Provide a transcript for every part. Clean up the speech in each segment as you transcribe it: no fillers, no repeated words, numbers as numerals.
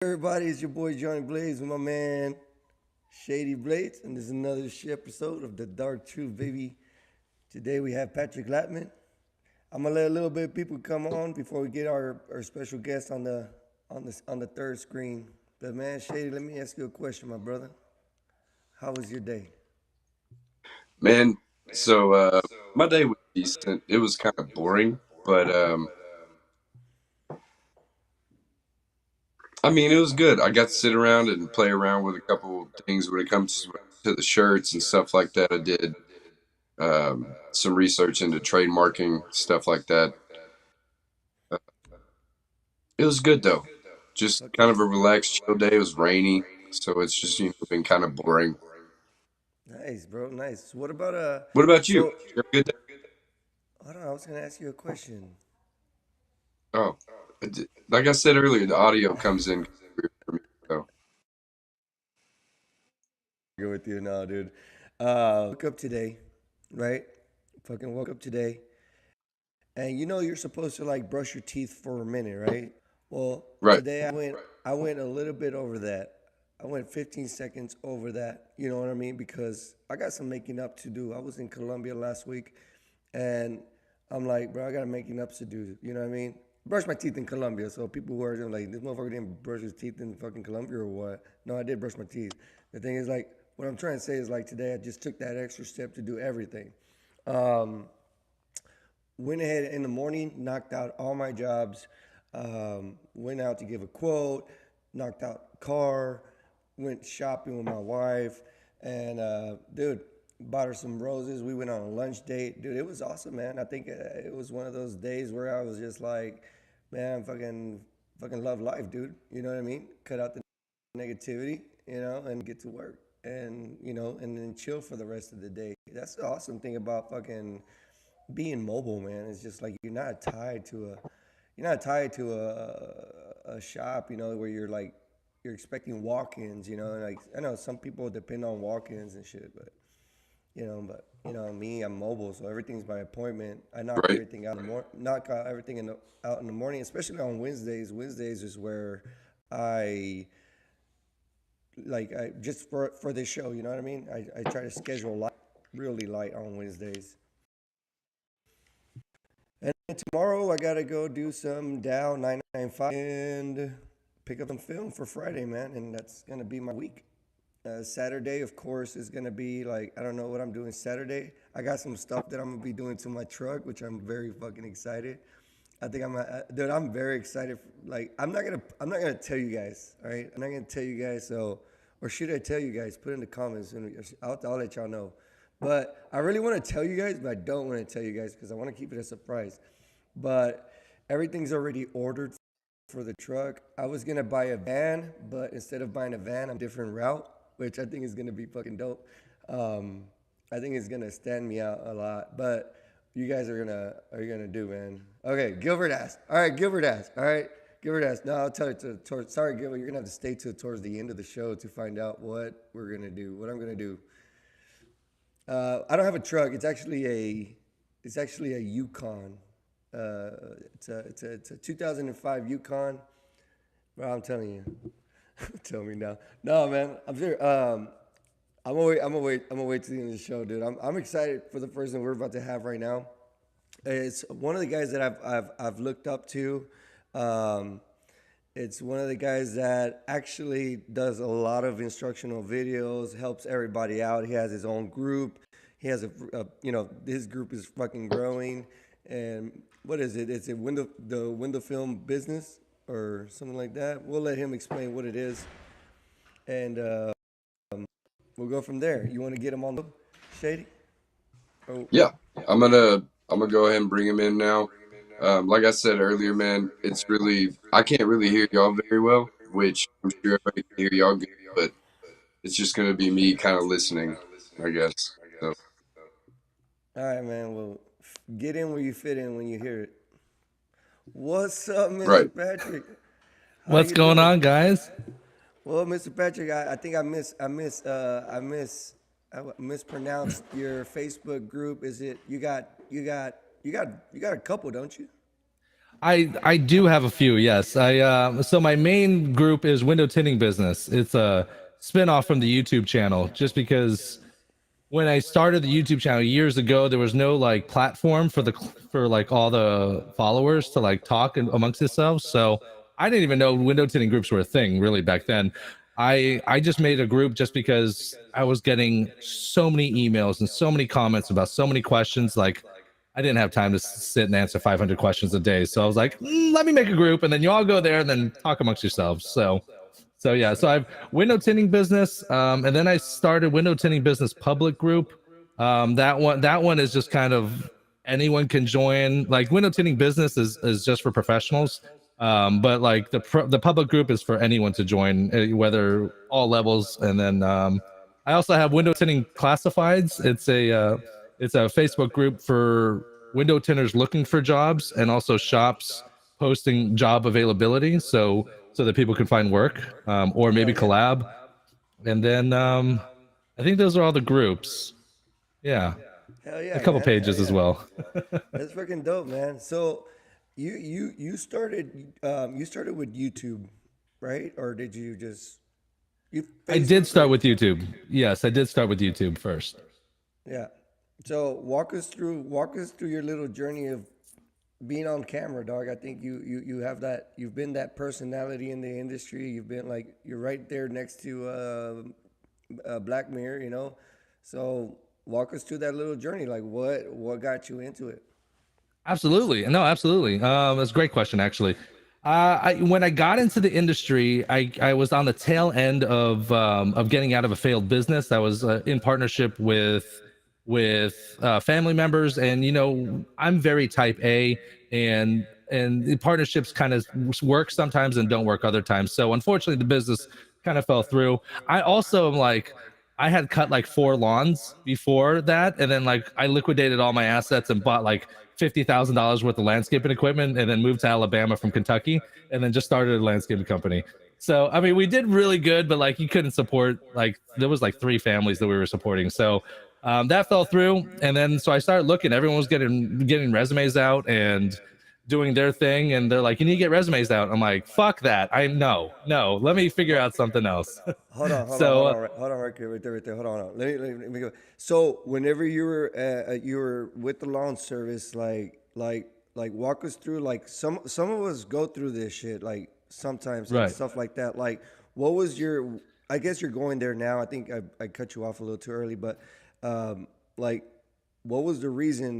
Everybody, it's your boy Johnny Blaze with my man Shady Blades, and this is another episode of The Dark Truth, baby. Today we have Patrick Latman. I'm gonna let a little bit of people come on before we get our special guest on the third screen. But man, Shady, let me ask you a question, my brother. How was your day? Man, my day was decent. It was kind of boring, but I mean, it was good. I got to sit around and play around with a couple things when it comes to the shirts and stuff like that. I did some research into trademarking, stuff like that. Uh, it was good though. Just Fuck kind yeah. of a relaxed, chill day. It was rainy, so it's just been kind of boring. Nice, bro. Nice. What about What about you? so Did you have a good day? hold on, I was gonna ask you a question. Oh, like I said earlier, the audio comes in weird for me. So Go with you now, dude. Woke up today, right? Fucking woke up today. And you know you're supposed to like brush your teeth for a minute, right? Well, right, today I went a little bit over that. I went 15 seconds over that. You know what I mean? Because I got some making up to do. I was in Colombia last week, and I'm like, bro, I got making up to do. You know what I mean? Brush my teeth in Colombia. So people who are like, this motherfucker didn't brush his teeth in fucking Colombia or what? No, I did brush my teeth. The thing is, like, what I'm trying to say is like today I just took that extra step to do everything. Um, Went ahead in the morning, knocked out all my jobs, went out to give a quote, knocked out car, went shopping with my wife, and dude, bought her some roses. We went on a lunch date, dude. It was awesome, man. I think it was one of those days where I was just like, man, fucking love life, dude. You know what I mean? Cut out the negativity, and get to work, and and then chill for the rest of the day. That's the awesome thing about fucking being mobile, man. It's just like you're not tied to a shop, where you're expecting walk-ins, and like I know some people depend on walk-ins and shit, but me, I'm mobile, so everything's by appointment. I right. knock out everything out in the morning, especially on Wednesdays. Wednesdays is where I I just for this show, you know what I mean? I try to schedule really light on Wednesdays. And tomorrow I gotta go do some Dow 995 and pick up some film for Friday, man. And that's gonna be my week. Saturday, of course, is gonna be like I don't know what I'm doing Saturday. I got some stuff that I'm gonna be doing to my truck, which I'm very fucking excited. I think dude. I'm very excited. Like I'm not gonna tell you guys. All right, I'm not gonna tell you guys. So, or should I tell you guys? Put in the comments, and I'll let y'all know. But I really want to tell you guys, but I don't want to tell you guys because I want to keep it a surprise. But everything's already ordered for the truck. I was gonna buy a van, but instead of buying a van, I'm different route, which I think is gonna be fucking dope. Um, I think it's gonna stand me out a lot. But you guys are gonna do, man. Okay, Gilbert asked. All right, Gilbert asked. All right, Gilbert asked. No, I'll tell you sorry, Gilbert. You're gonna have to stay towards the end of the show to find out what we're gonna do. What I'm gonna do. I don't have a truck. It's actually a Yukon. Uh, it's a 2005 Yukon. Bro, I'm telling you. Tell me now. No, man. I'm sure. I'm gonna wait to the end of the show, dude. I'm excited for the person we're about to have right now. It's one of the guys that I've looked up to. Um, it's one of the guys that actually does a lot of instructional videos, helps everybody out. He has his own group. He has his group is fucking growing. And what is it? It's the window film business or something like that. We'll let him explain what it is, and we'll go from there. You want to get him on the Shady? Oh, Yeah, I'm gonna go ahead and bring him in now. Like I said earlier, man, it's really I can't really hear y'all very well, which I'm sure everybody can hear y'all good, but it's just gonna be me kind of listening, I guess. So all right, man. Well, get in where you fit in when you hear it. What's up, Mr. right. Patrick? How What's you going doing? on, guys? Well, Mr. Patrick, I think I mispronounced your Facebook group. Is it you got a couple, don't you? I do have a few. Yes, I so my main group is Window Tinting Business. It's a spin-off from the YouTube channel. Just because when I started the YouTube channel years ago, there was no like platform for like all the followers to like talk amongst themselves. So I didn't even know window tinting groups were a thing really back then. I just made a group just because I was getting so many emails and so many comments about so many questions. Like I didn't have time to sit and answer 500 questions a day. So I was like, let me make a group, and then you all go there and then talk amongst yourselves. So yeah, so I've window tinting business, and then I started window tinting business public group. That one is just kind of anyone can join. Like window tinting business is just for professionals, but like the public group is for anyone to join, whether all levels. And then I also have window tinting classifieds. It's a Facebook group for window tinters looking for jobs, and also shops posting job availability. So that people can find work, or Hell maybe yeah. collab. And then I think those are all the groups. Yeah, Hell a yeah, couple man. Hell pages as yeah. well. That's freaking dope, man. So you started with YouTube, right? Or did you just you I did Facebook, start right? with YouTube. Yes, I did start with YouTube first. Yeah. So walk us through your little journey of being on camera, dog. I think you have that. You've been that personality in the industry. You've been like you're right there next to Black Mirror, you know. So walk us through that little journey. Like what got you into it? Absolutely. No, absolutely. That's a great question, actually. When I got into the industry, I was on the tail end of getting out of a failed business. I was in partnership with family members, and I'm very type A, and the partnerships kind of work sometimes and don't work other times. So unfortunately, the business kind of fell through. I also am like, I had cut like four lawns before that, and then like I liquidated all my assets and bought like $50,000 worth of landscaping equipment, and then moved to Alabama from Kentucky, and then just started a landscaping company. So I mean, we did really good, but like you couldn't support, like there was like three families that we were supporting. So that fell through, and then so I started looking. Everyone was getting resumes out and doing their thing, and they're like, "You need to get resumes out." I'm like, "Fuck that! I no. Let me figure out something else." Hold on, hold on, hold so on, hold on, right there. Hold on, hold on. Let me go. So, whenever you were with the lawn service, like, walk us through. Like, some of us go through this shit, like sometimes and right. stuff like that. Like, what was your? I guess you're going there now. I think I cut you off a little too early, but like, what was the reason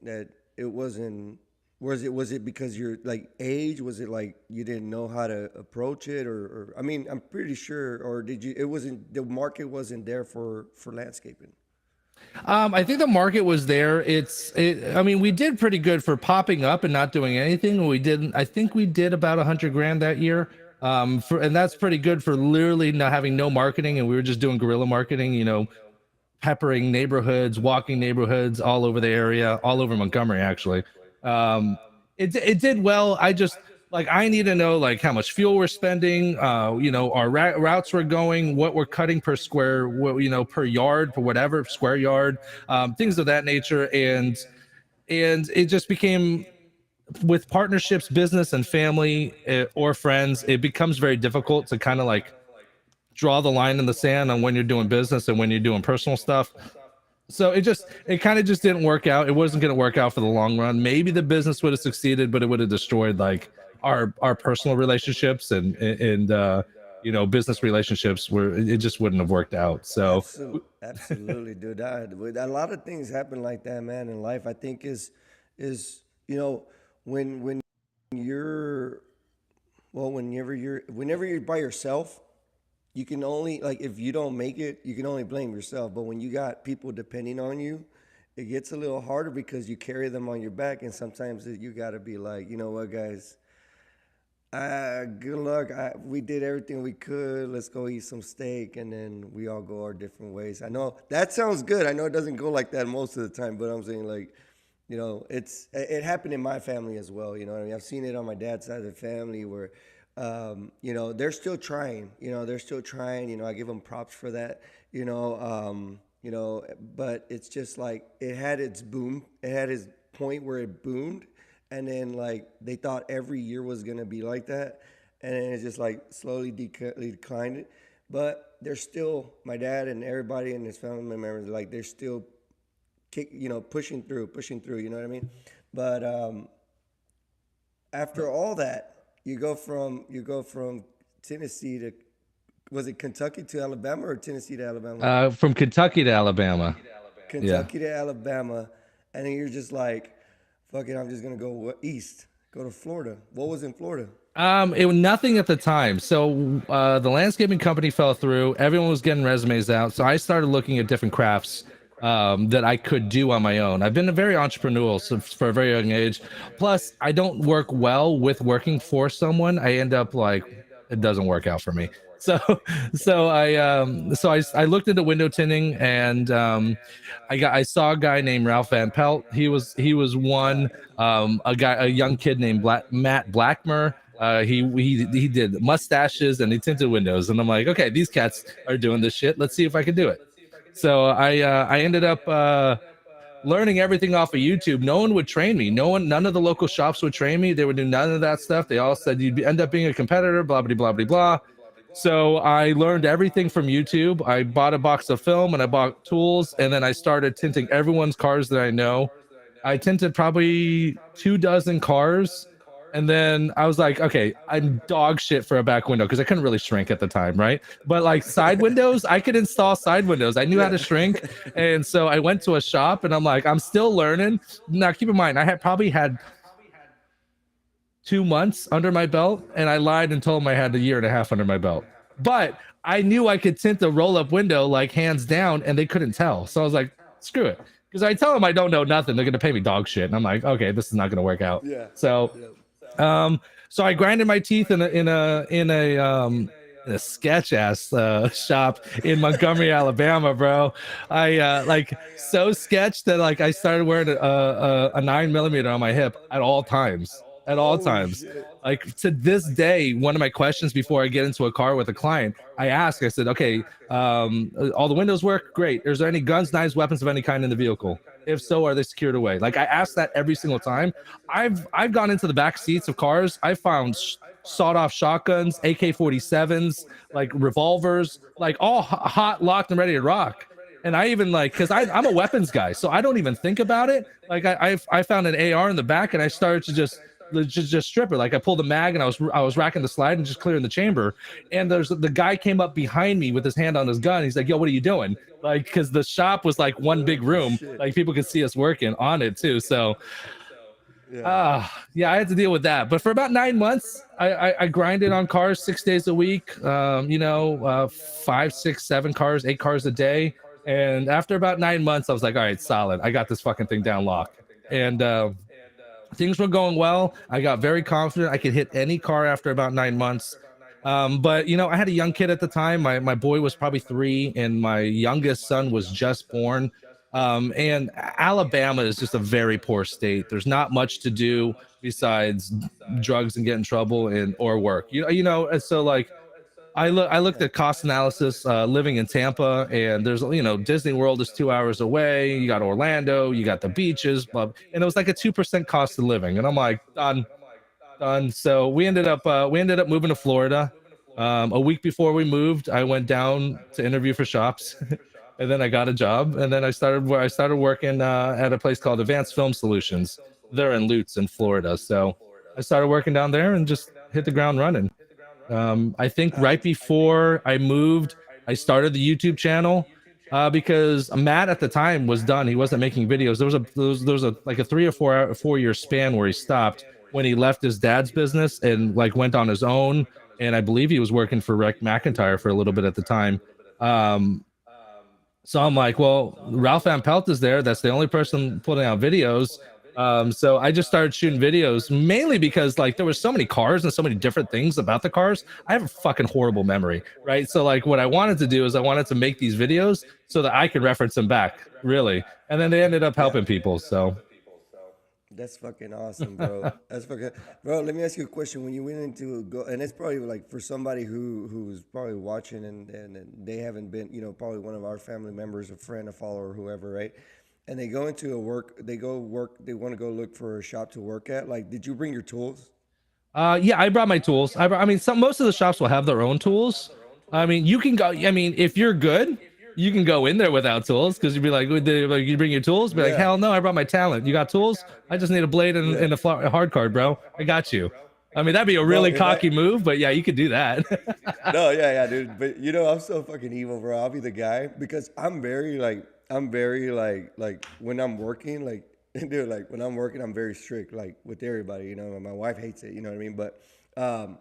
that it wasn't? Was it because you're like age? Was it like you didn't know how to approach it, or I mean, I'm pretty sure, or did you? It wasn't the market wasn't there for landscaping. I think the market was there. I mean, we did pretty good for popping up and not doing anything. We didn't. I think we did about 100 grand that year. And that's pretty good for literally not having no marketing, and we were just doing guerrilla marketing. Peppering neighborhoods, walking neighborhoods all over the area, all over Montgomery, actually. Um, it did well. I just like I need to know like how much fuel we're spending, our routes we're going, what we're cutting per square, per yard, for whatever square yard, things of that nature. And it just became, with partnerships, business and family, or friends, it becomes very difficult to kind of like draw the line in the sand on when you're doing business and when you're doing personal stuff. So it kind of just didn't work out. It wasn't going to work out for the long run. Maybe the business would have succeeded, but it would have destroyed like our personal relationships, and business relationships, where it just wouldn't have worked out. So Absolutely, dude. A lot of things happen like that, man, in life. I think is when you're whenever you're by yourself, you can only like if you don't make it, you can only blame yourself. But when you got people depending on you, it gets a little harder because you carry them on your back, and sometimes you got to be like, you know what, guys, good luck. We did everything we could. Let's go eat some steak, and then we all go our different ways. I know that sounds good. I know it doesn't go like that most of the time, but I'm saying like, it happened in my family as well. You know what I mean? I've seen it on my dad's side of the family where, they're still trying. They're still trying. I give them props for that. But it's just like it had its boom. It had its point where it boomed, and then like they thought every year was gonna be like that, and then it just like slowly declined it. But they're still my dad and everybody and his family members like they're still pushing through. You know what I mean? But after all that, you go from Tennessee to was it Kentucky to Alabama or Tennessee to Alabama? From Kentucky to Alabama. Yeah. Kentucky to Alabama, and then you're just like, fuck it, I'm just gonna go east, go to Florida. What was in Florida? It was nothing at the time. So the landscaping company fell through. Everyone was getting resumes out. So I started looking at different crafts that I could do on my own. I've been a very entrepreneurial for a very young age. Plus, I don't work well with working for someone. I end up like it doesn't work out for me. So I looked into window tinting and I saw a guy named Ralph Van Pelt. He was one a young kid named Matt Blackmer. He did mustaches and he tinted windows, and I'm like, okay, these cats are doing this shit. Let's see if I can do it. So I ended up learning everything off of YouTube. No one would train me. None of the local shops would train me. They would do none of that stuff. They all said end up being a competitor. Blah blah blah blah blah. So I learned everything from YouTube. I bought a box of film and I bought tools, and then I started tinting everyone's cars that I know. I tinted probably 2 dozen cars. And then I was like, okay, I'm dog shit for a back window because I couldn't really shrink at the time, right? But like side windows, I could install side windows. I knew how to shrink. And so I went to a shop and I'm like, I'm still learning. Now, keep in mind, I had probably had 2 months under my belt, and I lied and told them I had a year and a half under my belt. But I knew I could tint a roll-up window like hands down, and they couldn't tell. So I was like, screw it. Because I tell them I don't know nothing, they're gonna pay me dog shit. And I'm like, okay, this is not gonna work out. Yeah. So Yeah. so I grinded my teeth in a sketch ass shop in Montgomery, Alabama, bro. I like so sketched that like I started wearing a 9 millimeter on my hip at all times. At all Oh times. shit. Like to this day, one of my questions before I get into a car with a client, I said, okay, all the windows work, great. Is there any guns, knives, weapons of any kind in the vehicle? If so, are they secured away? Like I ask that every single time. I've gone into the back seats of cars. I found sawed-off shotguns, AK-47s, like revolvers, like all hot, locked, and ready to rock. And I even like, because I'm a weapons guy, so I don't even think about it. Like I found an AR in the back, and I started to just strip it. Like I pulled the mag and I was racking the slide and just clearing the chamber. And there's the guy came up behind me with his hand on his gun. He's like, "Yo, what are you doing?" Like, because the shop was like one big room. Shit. Like people could see us working on it too. So Yeah. yeah, I had to deal with that. But for about 9 months, I grinded on cars 6 days a week. 5, 6, 7 cars, 8 cars a day. And after about 9 months, I was like, all right, solid. I got this fucking thing down lock. And things were going well. I got very confident. I could hit any car after about 9 months. But I had a young kid at the time. My boy was probably 3, and my youngest son was just born. And Alabama is just a very poor state. There's not much to do besides drugs and get in trouble and or work. And so like I looked at cost analysis living in Tampa, and there's Disney World is 2 hours away. You got Orlando, you got the beaches, and it was like a 2% cost of living. And I'm like, done. So we ended up moving to Florida. A week before we moved, I went down to interview for shops, and then I got a job, and then I started working at a place called Advanced Film Solutions. They're in Lutz in Florida. So I started working down there and just hit the ground running. I think right before I moved, I started the YouTube channel because Matt at the time was done. He wasn't making videos. There was a like a 3 or 4 year span where he stopped when he left his dad's business and like went on his own. And I believe he was working for Rick McIntyre for a little bit at the time. Um, so I'm like, well, Ralph Van Pelt is there. That's the only person putting out videos. So I just started shooting videos mainly because like there were so many cars and so many different things about the cars. I have a fucking horrible memory, right? So like what I wanted to do is I wanted to make these videos so that I could reference them back, really. And then they ended up Yeah. helping people. So That's fucking awesome, bro. That's fucking, bro. Let me ask you a question. When you went into go, and it's probably like for somebody who's probably watching and they haven't been, probably one of our family members, a friend, a follower, whoever, right? and they go into a work, they go work, they want to go look for a shop to work at. Like, did you bring your tools? Yeah, I brought my tools. I mean, some most of the shops will have their own tools. I mean, you can go. I mean, if you're good, you can go in there without tools because you'd be like, you bring your tools. Be like, Yeah. hell no, I brought my talent. You got tools? I just need a blade and a hard card, bro. I got you. I mean, that'd be a Bro, really if I cocky move, but yeah, you could do that. no, yeah, yeah, dude. But you know, I'm so fucking evil, bro. I'll be the guy because I'm very like when I'm working, like, dude, like when I'm working, I'm very strict, like with everybody. You know, my wife hates it. You know what I mean? But um,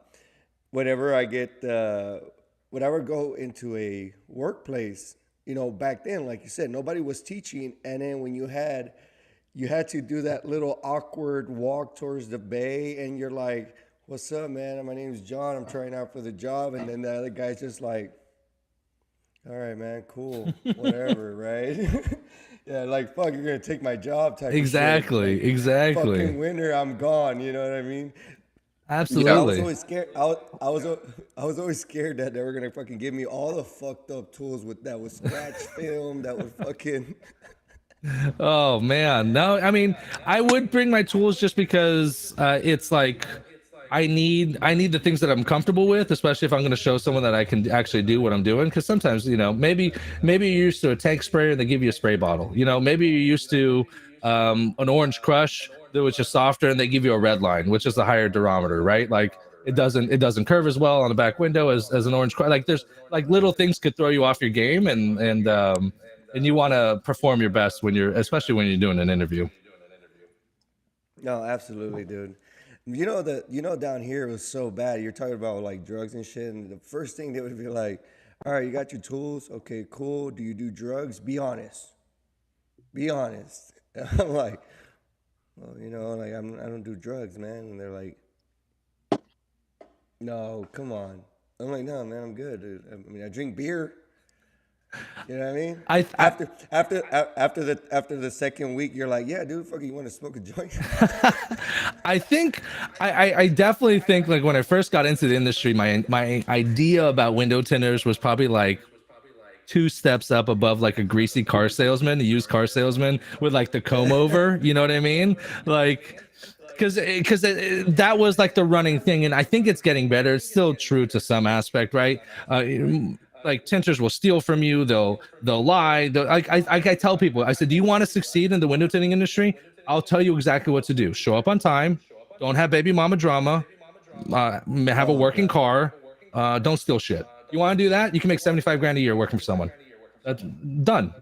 whenever I get, whenever I go into a workplace, you know, back then, like you said, nobody was teaching, and then when you had to do that little awkward walk towards the bay, and you're like, "What's up, man? My name's John. I'm trying out for the job," and then the other guy's just like, "All right, man, cool, whatever, right?" Yeah, like fuck, you're gonna take my job type of shit. Exactly, Like exactly. fucking winter, I'm gone. You know what I mean? So Yeah. I was Absolutely. always scared. I was always scared that they were gonna fucking give me all the fucked up tools with that was scratch film, that was fucking. Oh man, no. I mean, I would bring my tools just because it's like I need the things that I'm comfortable with, especially if I'm going to show someone that I can actually do what I'm doing. Because sometimes, maybe you're used to a tank sprayer and they give you a spray bottle. Maybe you're used to an orange crush that was just softer and they give you a red line, which is the higher durometer, right? Like it doesn't curve as well on the back window as an orange crush. Like there's like little things could throw you off your game, and you want to perform your best when especially when you're doing an interview. No, absolutely, dude. You know down here it was so bad. You're talking about like drugs and shit, and the first thing they would be like, "All right, you got your tools. Okay, cool. Do you do drugs? Be honest. Be honest." And I'm like, "Well, like I don't do drugs, man." And they're like, "No, come on." I'm like, "No, man, I'm good, dude. I mean, I drink beer. You know what I mean?" I, I After the second week, you're like, "Yeah, dude, fucking, you want to smoke a joint?" I think I definitely think like when I first got into the industry, my idea about window tinters was probably like two steps up above like a greasy car salesman, a used car salesman with like the comb over. You know what I mean? Like because that was like the running thing, and I think it's getting better. It's still true to some aspect, right? Like tinters will steal from you. They'll lie. I tell people, I said, do you want to succeed in the window tinting industry? I'll tell you exactly what to do. Show up on time. Don't have baby mama drama. Have a Oh working god. car. Don't steal shit. You want to do that? You can make 75 grand a year working for someone. That's done,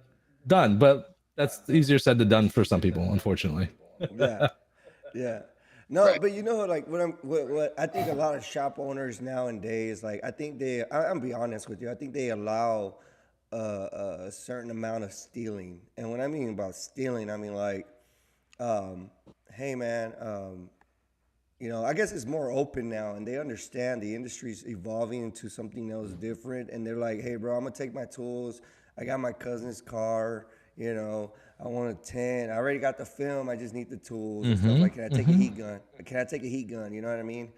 done. But that's easier said than done for some people, unfortunately. Yeah. Yeah. No, Right. but like what I think a lot of shop owners nowadays, like I think I'm be honest with you, I think they allow a certain amount of stealing, and when I mean about stealing, I mean like, um, hey man, I guess it's more open now, and they understand the industry's evolving into something else different, and they're like, hey bro, I'm gonna take my tools. I got my cousin's car. I want a tent. I already got the film. I just need the tools and stuff. Mm-hmm. Like, can I take a Mm-hmm. heat gun? Can I take a heat gun? You know what I mean?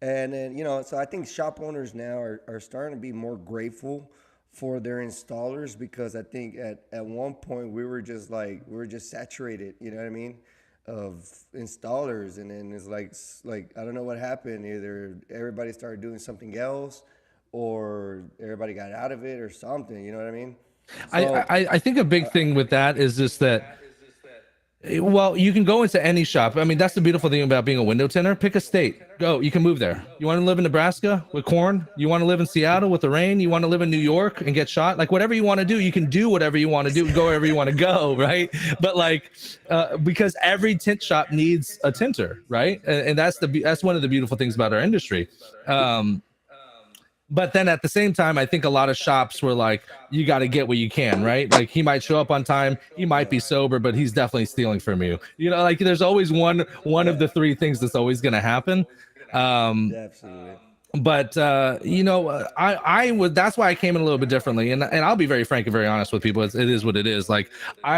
And then, so I think shop owners now are starting to be more grateful for their installers, because I think at one point we were just saturated, you know what I mean, of installers, and then it's like I don't know what happened. Either everybody started doing something else, or everybody got out of it, or something. You know what I mean? I, So I think a big thing with that is just that, well, you can go into any shop. I mean, that's the beautiful thing about being a window tinter. Pick a state. Go. You can move there. You want to live in Nebraska with corn? You want to live in Seattle with the rain? You want to live in New York and get shot? Like whatever you want to do, you can do whatever you want to do, go wherever you want to go, right? But like, because every tint shop needs a tinter, right? And that's one of the beautiful things about our industry. Um, but then at the same time, I think a lot of shops were like, you got to get what you can, right? Like he might show up on time, he might be yeah, sober, but he's definitely stealing from you. Like there's always one of yeah, the three things that's always going to happen. Um, absolutely. but I would, that's why I came in a little bit differently, and I'll be very frank and very honest with people. It is what it is. Like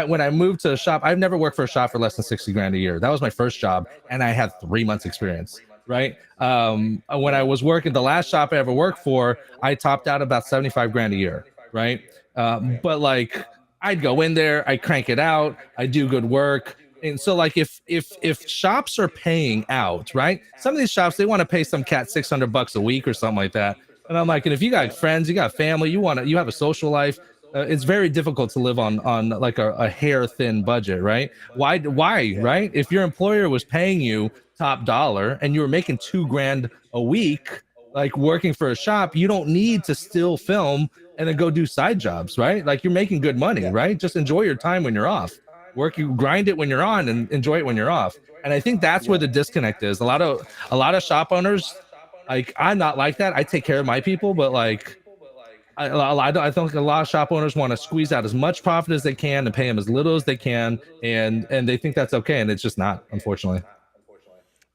when I moved to a shop, I've never worked for a shop for less than 60 grand a year. That was my first job, and I had 3 months experience, right? When I Yeah. was working, the last shop I ever worked for, I topped out about 75 grand a year, right? But like I'd go in there, I crank it out, I do good work. And so like if shops are paying out, right? Some of these shops they want to pay some cat $600 a week or something like that. And I'm like, and if you got friends, you got family, you have a social life, it's very difficult to live on like a hair thin budget, right? Why, right? If your employer was paying you top dollar and you were making 2 grand a week, like working for a shop, you don't need to still film and then go do side jobs, right? Like you're making good money, right? Just enjoy your time when you're off. Work, you grind it when you're on and enjoy it when you're off. And I think that's where the disconnect is. A lot of shop owners, like I'm not like that. I take care of my people, but like I think a lot of shop owners want to squeeze out as much profit as they can and pay them as little as they can, and they think that's okay, and it's just not, unfortunately.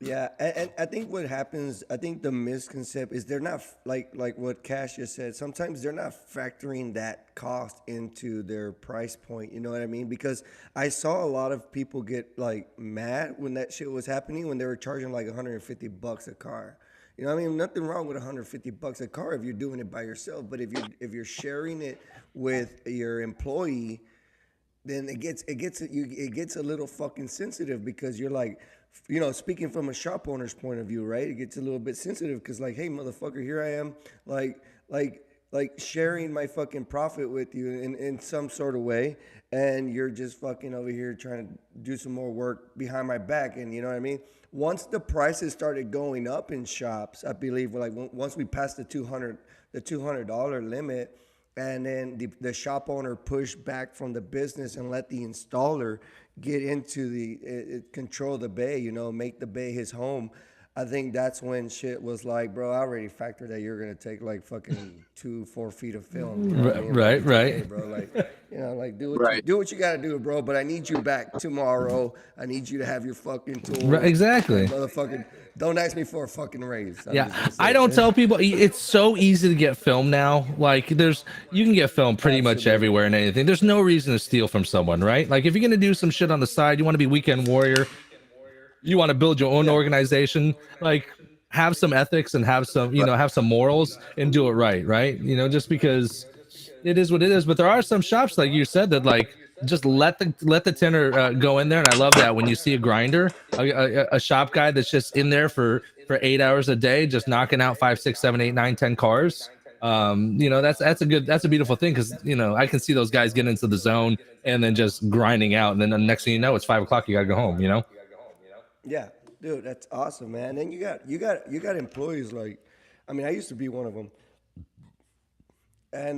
Yeah, and I think what happens, I think the misconception is they're not like what Cash just said. Sometimes they're not factoring that cost into their price point. You know what I mean? Because I saw a lot of people get like mad when that shit was happening when they were charging like $150 a car. You know what I mean? Nothing wrong with $150 a car if you're doing it by yourself, but if you're sharing it with your employee, then it gets a little fucking sensitive because you're like, speaking from a shop owner's point of view, right? It gets a little bit sensitive because like, hey, motherfucker, here I am, like like like sharing my fucking profit with you in some sort of way, and you're just fucking over here trying to do some more work behind my back, and you know what I mean. Once the prices started going up in shops, I believe like once we passed the $200 limit, and then the shop owner pushed back from the business and let the installer get into control the bay, make the bay his home. I think that's when shit was like, bro, I already factored that you're gonna take like fucking 4 feet of film. You know what I mean? Like Right, it's right. okay, bro. Like, like do what you Right. do what you gotta do, bro. But I need you back tomorrow. I need you to have your fucking Right, tools, and exactly. motherfucking don't ask me for a fucking raise. I'm Yeah, just gonna I say don't it. tell people it's so easy to get film now. Like you can get film pretty much Absolutely. everywhere and anything. There's no reason to steal from someone, right? Like if you're gonna do some shit on the side, you want to be weekend warrior, you want to build your own Yeah. organization, like have some ethics and have some morals and do it right, right? Just because it is what it is. But there are some shops, like you said, that like just let the tinner go in there. And I love that when you see a grinder, a shop guy that's just in there for 8 hours a day, just knocking out 5, 6, 7, 8, 9, 10 cars. That's a beautiful thing, because I can see those guys get into the zone and then just grinding out, and then the next thing you know, it's 5 o'clock. You gotta go home. Yeah, dude, that's awesome, man. And you got employees like, I mean, I used to be one of them, and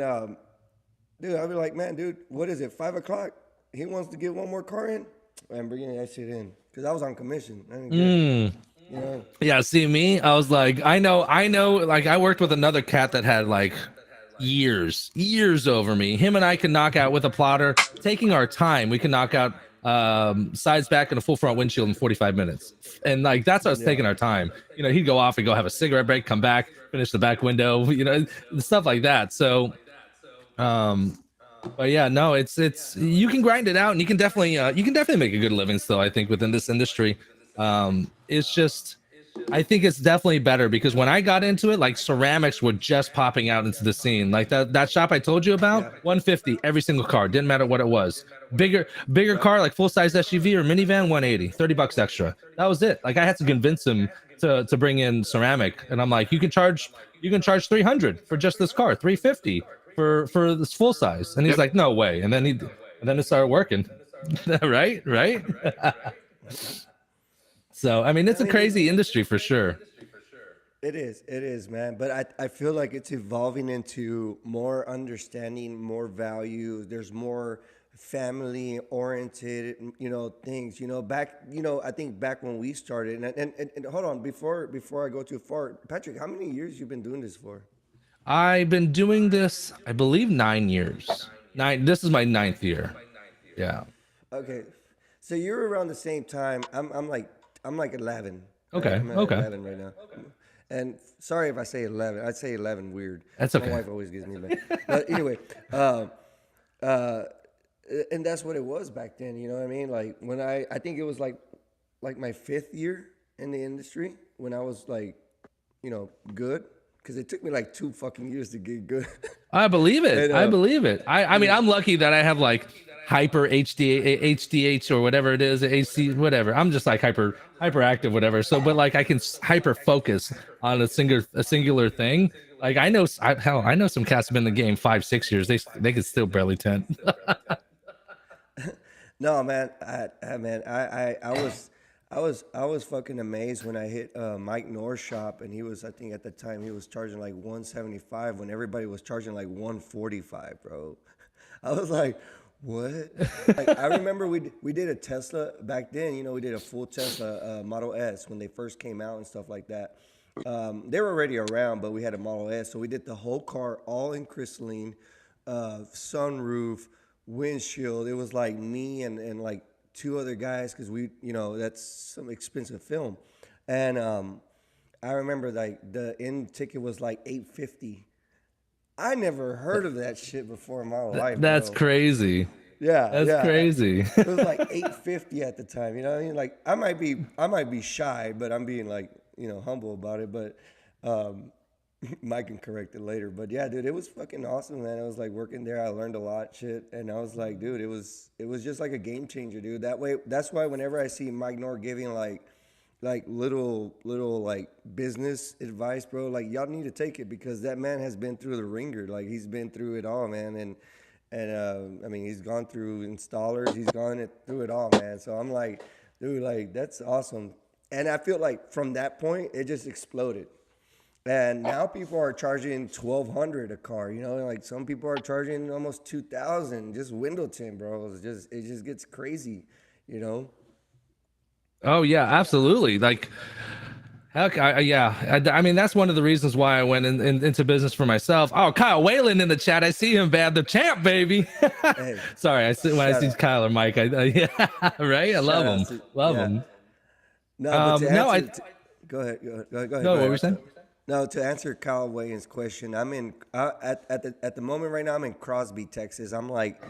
dude, I'd be like, man, dude, what is it? 5 o'clock? He wants to get one more car in, and bringing that shit in because I was on commission. I didn't care, Mm. you know. Yeah, see me, I was like, I know, like I worked with another cat that had like years over me. Him and I could knock out with a plotter, taking our time. We can knock out sides, back, and a full front windshield in 45 minutes. And like that's us Yeah. taking our time. He'd go off and go have a cigarette break, come back, finish the back window, stuff like that. So um but yeah, no, it's you can grind it out, and you can definitely make a good living still, I think, within this industry. It's just, I think it's definitely better, because when I got into it, like ceramics were just popping out into the scene. Like that shop I told you about, 150 every single car, didn't matter what it was. Bigger car, like full size SUV or minivan, 180, $30 extra. That was it. Like I had to convince him to bring in ceramic, and I'm like, you can charge 300 for just this car, 350 for this full size. And he's Yep. like, no way. And then it started working. Right. So I mean, I it's a mean, crazy industry for sure. it is, man. But I feel like it's evolving into more understanding, more value. There's more family oriented, things. I think back when we started, and hold on, before I go too far, Patrick, how many years you been doing this for? I've been doing this, I believe, 9 years. This is my ninth year. Yeah. Okay, so you're around the same time. I'm like 11, right? Okay. I'm at Okay. 11 right now. And sorry if I say 11. I'd say 11 weird. That's My okay. wife always gives me that. But anyway, uh, uh, and that's what it was back then. You know what I mean? Like when I think it was like my 5th year in the industry when I was like, good, because it took me like 2 fucking years to get good. I believe it. and I believe it. I mean, yeah, I'm lucky that I have like hyper HDH or whatever it is, AC, whatever. I'm just like hyperactive, whatever. So, but like I can hyper focus on a singular thing. Like hell, I know some cats have been in the game 5 6 years. They could still barely tent. no, man, I was fucking amazed when I hit Mike Nor's shop, and he was, I think at the time he was charging like 175 when everybody was charging like 145, bro. I was like, what? Like I remember we did a Tesla back then. We did a full Tesla Model S when they first came out and stuff like that. They were already around, but we had a Model S, so we did the whole car all in crystalline, sunroof, windshield. It was like me and like two other guys because that's some expensive film, and I remember like the end ticket was like 850. I never heard of that shit before in my life, That's bro. crazy. Yeah, That's yeah. crazy. It was like 850 at the time. You know what I mean? Like I might be shy, but I'm being like humble about it. But um, Mike can correct it later. But yeah, dude, it was fucking awesome, man. I was like working there. I learned a lot, shit, and I was like, dude, it was just like a game changer, dude. That's why whenever I see Mike Nor giving like little like business advice, bro, like y'all need to take it because that man has been through the ringer. Like he's been through it all, man, and I mean he's gone through installers, he's through it all, man. So I'm like, dude, like that's awesome. And I feel like from that point it just exploded. And now people are charging 1,200 a car. Like some people are charging almost 2,000 just window tint, bro. It just gets crazy, you know. Oh yeah, absolutely. Like heck, yeah. I mean, that's one of the reasons why I went into business for myself. Oh, Kyle Whalen in the chat. I see him, bad. The champ, baby. Hey, Sorry, when I shout see out, Kyle or Mike, yeah, right. I love shout out him, to love yeah. him. No, but to No, answer, go ahead, go ahead, no. go What were ahead. you saying? No, to answer Kyle Wayne's question, I'm in at the moment right now. I'm in Crosby, Texas. I'm like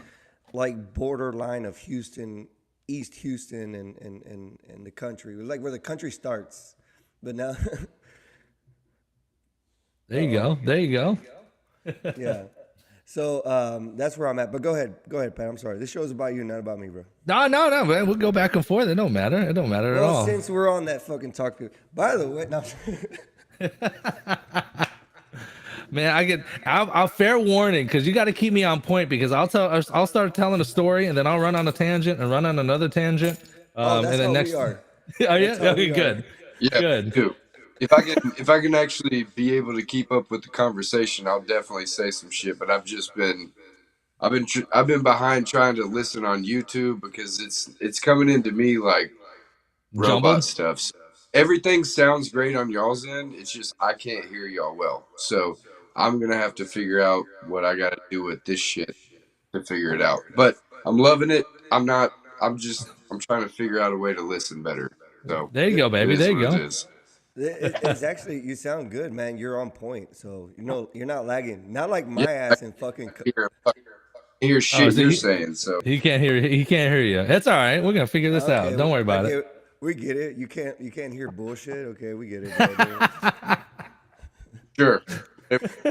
borderline of Houston, East Houston, and the country, like where the country starts. But now, There you go. There you go. yeah. So that's where I'm at. But go ahead, Pat. I'm sorry. This show is about you, not about me, bro. No, no, no, man. We'll go back and forth. It don't matter. It don't matter at Well, all. since we're on that fucking talk, by the way, no. Man, I'll fair warning because you got to keep me on point because I'll start telling a story and then I'll run on a tangent and run on another tangent. Oh, And that's then how next, we are. oh yeah, That's how okay, we are. good, Yeah, good. too. If I can actually be able to keep up with the conversation, I'll definitely say some shit. But I've been behind trying to listen on YouTube because it's coming into me like robot Jumbled. stuff. So everything sounds great on y'all's end. It's just I can't hear y'all well. So I'm gonna have to figure out what I got to do with this shit to figure it out. But I'm loving it. I'm not. I'm trying to figure out a way to listen better. So There you go, it baby. is There you what it go. is. It's actually you sound good, man. You're on point, so you're not lagging. Not like my ass and fucking. Hear Oh, shit so you're saying. So he can't hear. He can't hear you. It's all right. We're gonna figure this out. Okay, Don't worry about it. okay, we get it. You can't hear bullshit. Okay, we get it, bro. Dude. sure,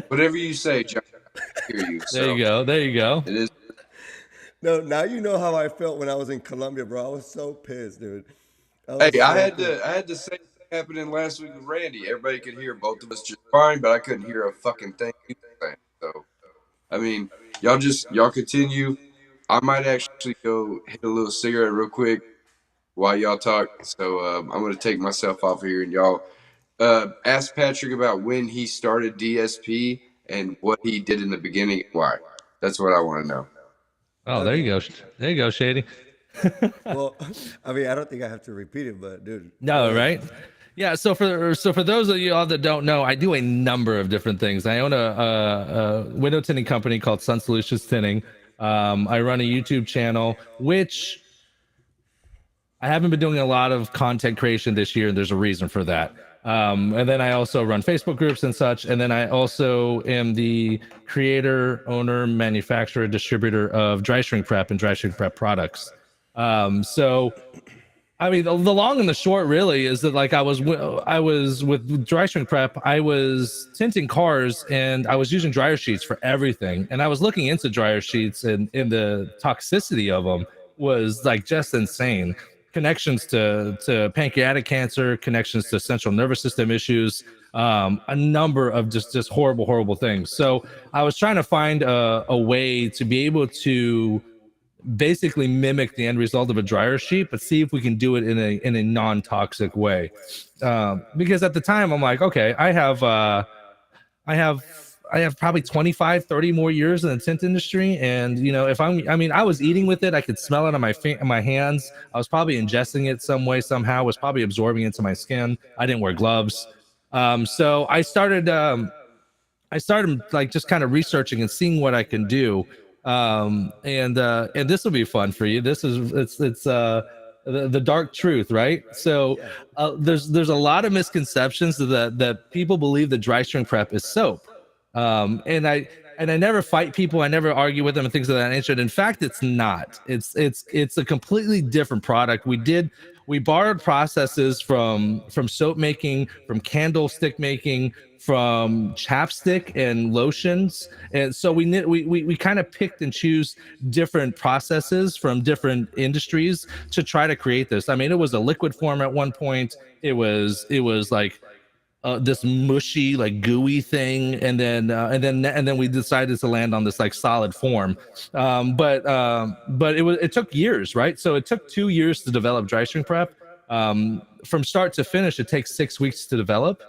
whatever you say, John, I hear you. There you So go. There you go. it is. No, now you know how I felt when I was in Colombia, bro. I was so pissed, dude. I was Hey, I so had pissed. to I had the same thing happening last week with Randy. Everybody could hear both of us just fine, but I couldn't hear a fucking thing he was saying. So I mean, y'all continue. I might actually go hit a little cigarette real quick while y'all talk. So I'm gonna take myself off here and y'all ask Patrick about when he started DSP and what he did in the beginning and why. That's what I want to know. Oh, there you Okay. go. There you go, Shady. Well, I mean, I don't think I have to repeat it, but dude, go No, ahead. right? Yeah. So for those of you all that don't know, I do a number of different things. I own a window tinting company called Sun Solutions Tinting. I run a YouTube channel, which I haven't been doing a lot of content creation this year, and there's a reason for that. And then I also run Facebook groups and such. And then I also am the creator, owner, manufacturer, distributor of dry shrink prep and dry shrink prep products. So I mean, the long and the short really is that like I was with dry shrink prep. I was tinting cars and I was using dryer sheets for everything. And I was looking into dryer sheets and in the toxicity of them was like just insane. Connections to pancreatic cancer, connections to central nervous system issues, a number of just horrible things. So I was trying to find a way to be able to basically mimic the end result of a dryer sheet, but see if we can do it in a non-toxic way. Because at the time I'm like, okay, I have I have probably 25, 30 more years in the tint industry. And you know, if I mean, I was eating with it, I could smell it on my hands. I was probably ingesting it some way, somehow, was probably absorbing it into my skin. I didn't wear gloves. So I started like just kind of researching and seeing what I can do. And this will be fun for you. This is it's the dark truth, right? So Yeah. there's a lot of misconceptions that people believe that dry shrink prep is soap. And I never fight people. I never argue with them and things of that nature. And in fact, it's not. It's a completely different product. We borrowed processes from soap making, from candlestick making, from chapstick and lotions. And so we kind of picked and choose different processes from different industries to try to create this. I mean, it was a liquid form at one point. It was like this mushy, like gooey thing, and then we decided to land on this like solid form. But it took years, right? So it took 2 years to develop dry shrink prep. From start to finish, it takes 6 weeks to develop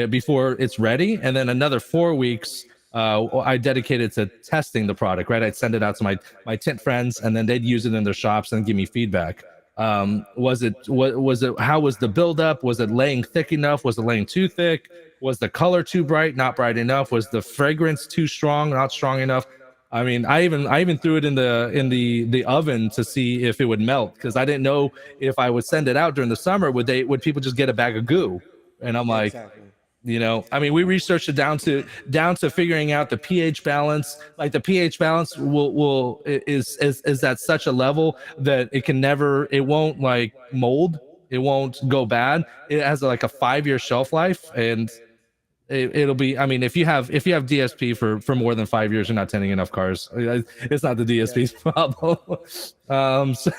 before it's ready, and then another 4 weeks. I dedicated to testing the product. Right, I'd send it out to my tint friends, and then they'd use it in their shops and give me feedback. Was it how was the buildup? Was it laying thick enough? Was it laying too thick? Was the color too bright, not bright enough? Was the fragrance too strong, not strong enough? I mean, I even threw it in the oven to see if it would melt, because I didn't know if I would send it out during the summer, would people just get a bag of goo? And I'm Yeah, like, exactly. I mean, we researched it down to figuring out the pH balance. Like the pH balance will is at such a level that it won't like mold, it won't go bad. It has like a 5 year shelf life. And it'll be, I mean, if you have DSP for more than 5 years, you're not tending enough cars. It's not the Yeah. DSP's problem. So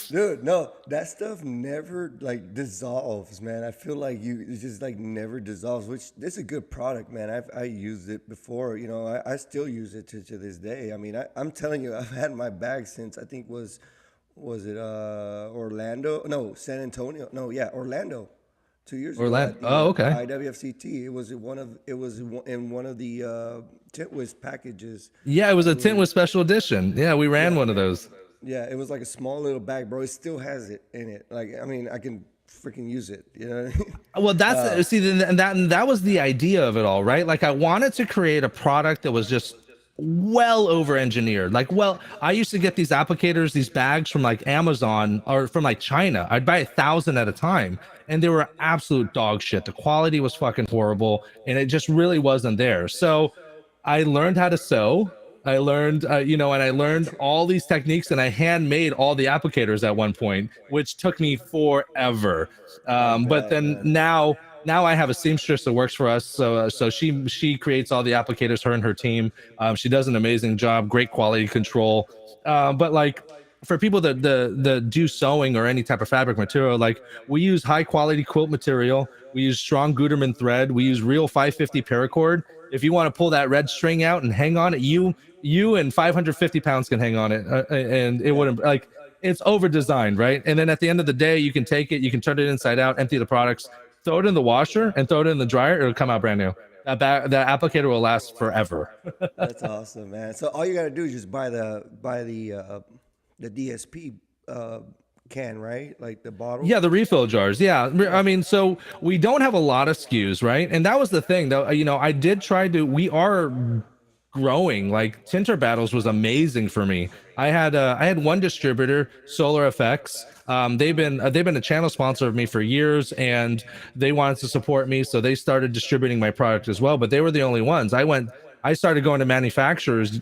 Dude, no, that stuff never like dissolves, man. I feel like it just like never dissolves, which this is a good product, man. I used it before, I still use it to this day. I mean, I'm telling you, I've had my bag since I think was it Orlando? No, San Antonio. No, yeah, Orlando. 2 years ago Orlando. at Oh, the okay. IWFCT. In one of the Titwiz packages. Yeah, it was I a tint mean, with special edition. Yeah, we ran yeah. one of those. Yeah, it was like a small little bag, bro. It still has it in it. Like, I mean, I can freaking use it. You know what I mean? Well, that's see, and that was the idea of it all, right? Like, I wanted to create a product that was just well over engineered. Like, well, I used to get these applicators, these bags from like Amazon or from like China. I'd buy 1,000 at a time, and they were absolute dog shit. The quality was fucking horrible, and it just really wasn't there. So I learned how to sew. I learned, and I learned all these techniques, and I handmade all the applicators at one point, which took me forever. I But bet, then man. now I have a seamstress that works for us, so she creates all the applicators, her and her team. She does an amazing job, great quality control. But like for people that do sewing or any type of fabric material, like we use high quality quilt material, we use strong Gutermann thread, we use real 550 paracord. If you want to pull that red string out and hang on it, you and 550 pounds can hang on it, and it Yeah. wouldn't like, it's over designed, right? And then at the end of the day, you can take it, you can turn it inside out, empty the products, throw it in the washer, and throw it in the dryer. It'll come out brand new. That applicator will last forever. That's awesome, man. So all you gotta do is just buy the DSP can, right? Like the bottle. Yeah, the refill jars. Yeah. I mean, so we don't have a lot of SKUs, right? And that was the thing, though. I did try to, we are growing. Like Tinter Battles was amazing for me. I had one distributor, Solar Effects. They've been a channel sponsor of me for years, and they wanted to support me, so they started distributing my product as well. But they were the only ones. I started going to manufacturers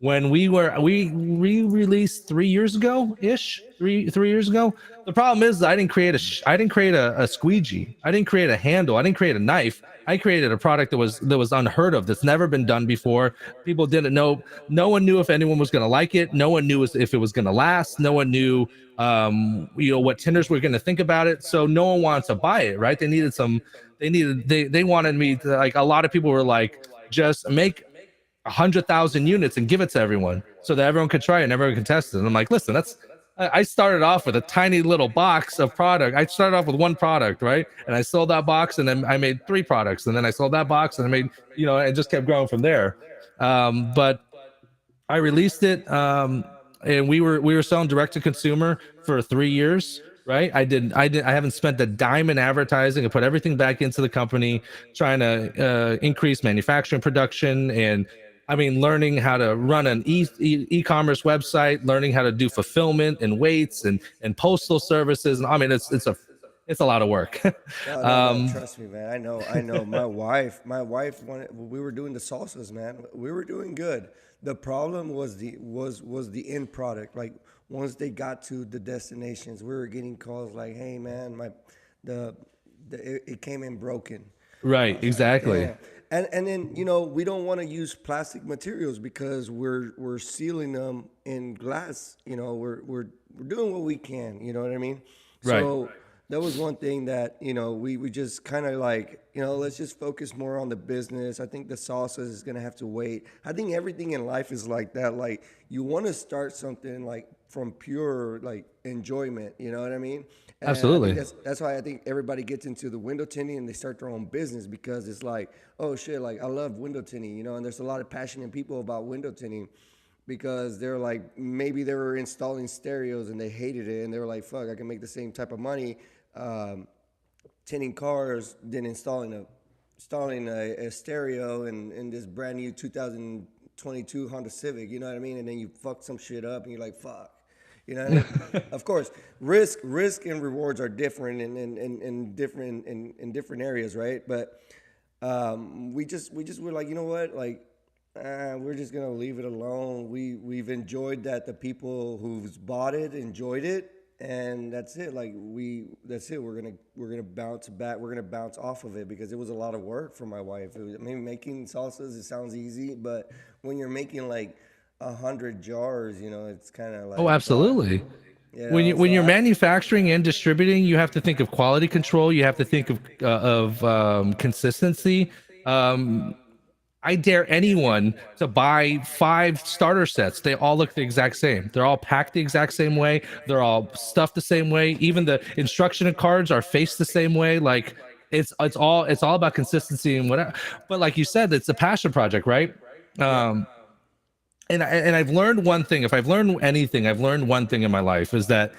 when we re-released 3 years ago ish, 3 years ago. The problem is I didn't create I didn't create a squeegee, I didn't create a handle, I didn't create a knife. I created a product that was unheard of, that's never been done before. People didn't know. No one knew if anyone was going to like it. No one knew if it was going to last. No one knew what tenders were going to think about it. So no one wanted to buy it, right? They wanted me to, like, a lot of people were like, just make 100,000 units and give it to everyone so that everyone could try it and everyone could test it. And I'm like, listen, I started off with a tiny little box of product. I started off with one product, right? And I sold that box, and then I made 3 products, and then I sold that box, and I made, it just kept growing from there. But I released it, and we were selling direct to consumer for 3 years. Right. I haven't spent a dime in advertising. I put everything back into the company, trying to increase manufacturing production, and I mean, learning how to run an e-commerce website, learning how to do fulfillment and weights and postal services. And I mean, it's a lot of work. No, no, no. um, Trust me, man. I know. My wife wanted. We were doing the salsas, man. We were doing good. The problem was the end product. Like once they got to the destinations, we were getting calls like, "Hey, man, the, it came in broken." I right. was like, Exactly. damn. And then we don't want to use plastic materials because we're sealing them in glass. We're doing what we can. You know what I mean? Right. So that was one thing that we just kind of like let's just focus more on the business. I think the salsa is gonna have to wait. I think everything in life is like that. Like you want to start something like from pure like enjoyment. You know what I mean? And I think Absolutely. that's why I think everybody gets into the window tinting and they start their own business because it's like, oh shit, like I love window tinting, and there's a lot of passionate people about window tinting because they're like maybe they were installing stereos and they hated it and they were like, fuck, I can make the same type of money um, tinting cars than installing a stereo in this brand new 2022 Honda Civic. You know what I mean? And then you fuck some shit up and you're like, fuck. You know what I mean? Of course, risk and rewards are different in different in different areas, right? But we just were like, you know what, like. We're just gonna leave it alone. We've enjoyed that the people who've bought it enjoyed it, and that's it. Like that's it. We're gonna bounce back. We're gonna bounce off of it because it was a lot of work for my wife. I mean, making salsas, it sounds easy, but when you're making like 100 jars, it's kind of Oh, like fuck. absolutely. So When you're manufacturing and distributing, you have to think of quality control. You have to think of consistency. Um, I dare anyone to buy 5 starter sets. They all look the exact same. They're all packed the exact same way. They're all stuffed the same way. Even the instruction cards are faced the same way. Like it's all about consistency and whatever. But like you said, it's a passion project, right? yeah, Um, and I've learned one thing. If I've learned anything, I've learned one thing in my life is that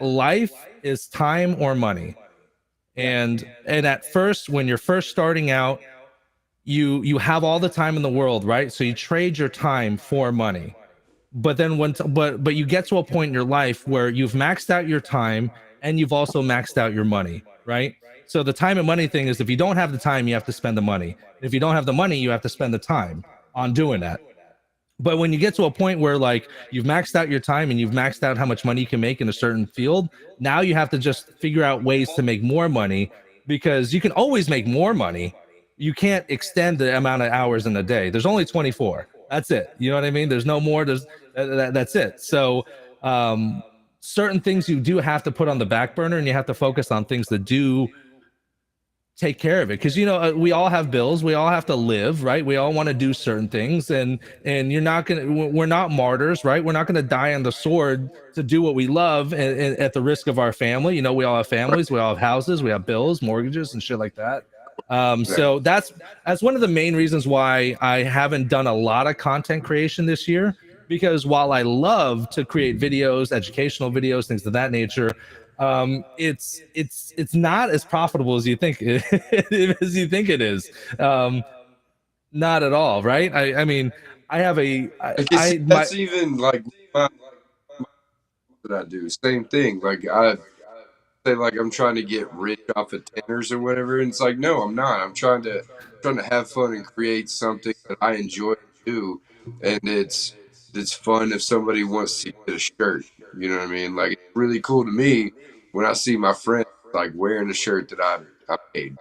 life is time or money. yeah, And at first, when you're first starting out, you have all the time in the world, right? So you trade your time for money. But then but you get to a point in your life where you've maxed out your time and you've also maxed out your money, right? So the time and money thing is, if you don't have the time, you have to spend the money. If you don't have the money, you have to spend the time on doing that. But when you get to a point where, like, you've maxed out your time and you've maxed out how much money you can make in a certain field, now you have to just figure out ways to make more money, because you can always make more money. You can't extend the amount of hours in a day. There's only 24. That's it. You know what I mean? There's no more. That's it. So certain things you do have to put on the back burner, and you have to focus on things that do take care of it, because we all have bills, we all have to live, right? We all want to do certain things, and we're not martyrs, right? We're not going to die on the sword to do what we love, and at the risk of our family. We all have families, we all have houses, we have bills, mortgages, and shit like that. So that's one of the main reasons why I haven't done a lot of content creation this year, because while I love to create videos, educational videos, things of that nature, it's not as profitable as you think as you think it is. Not at all, right? I mean, I have a I can see I my that's even like my, that I do. Same thing. Like I say like I'm trying to get rich off of tanners or whatever. And it's like, no, I'm not. I'm trying to have fun and create something that I enjoy to do. And it's fun if somebody wants to get a shirt. You know what I mean? Like it's really cool to me when I see my friends like wearing a shirt that I made.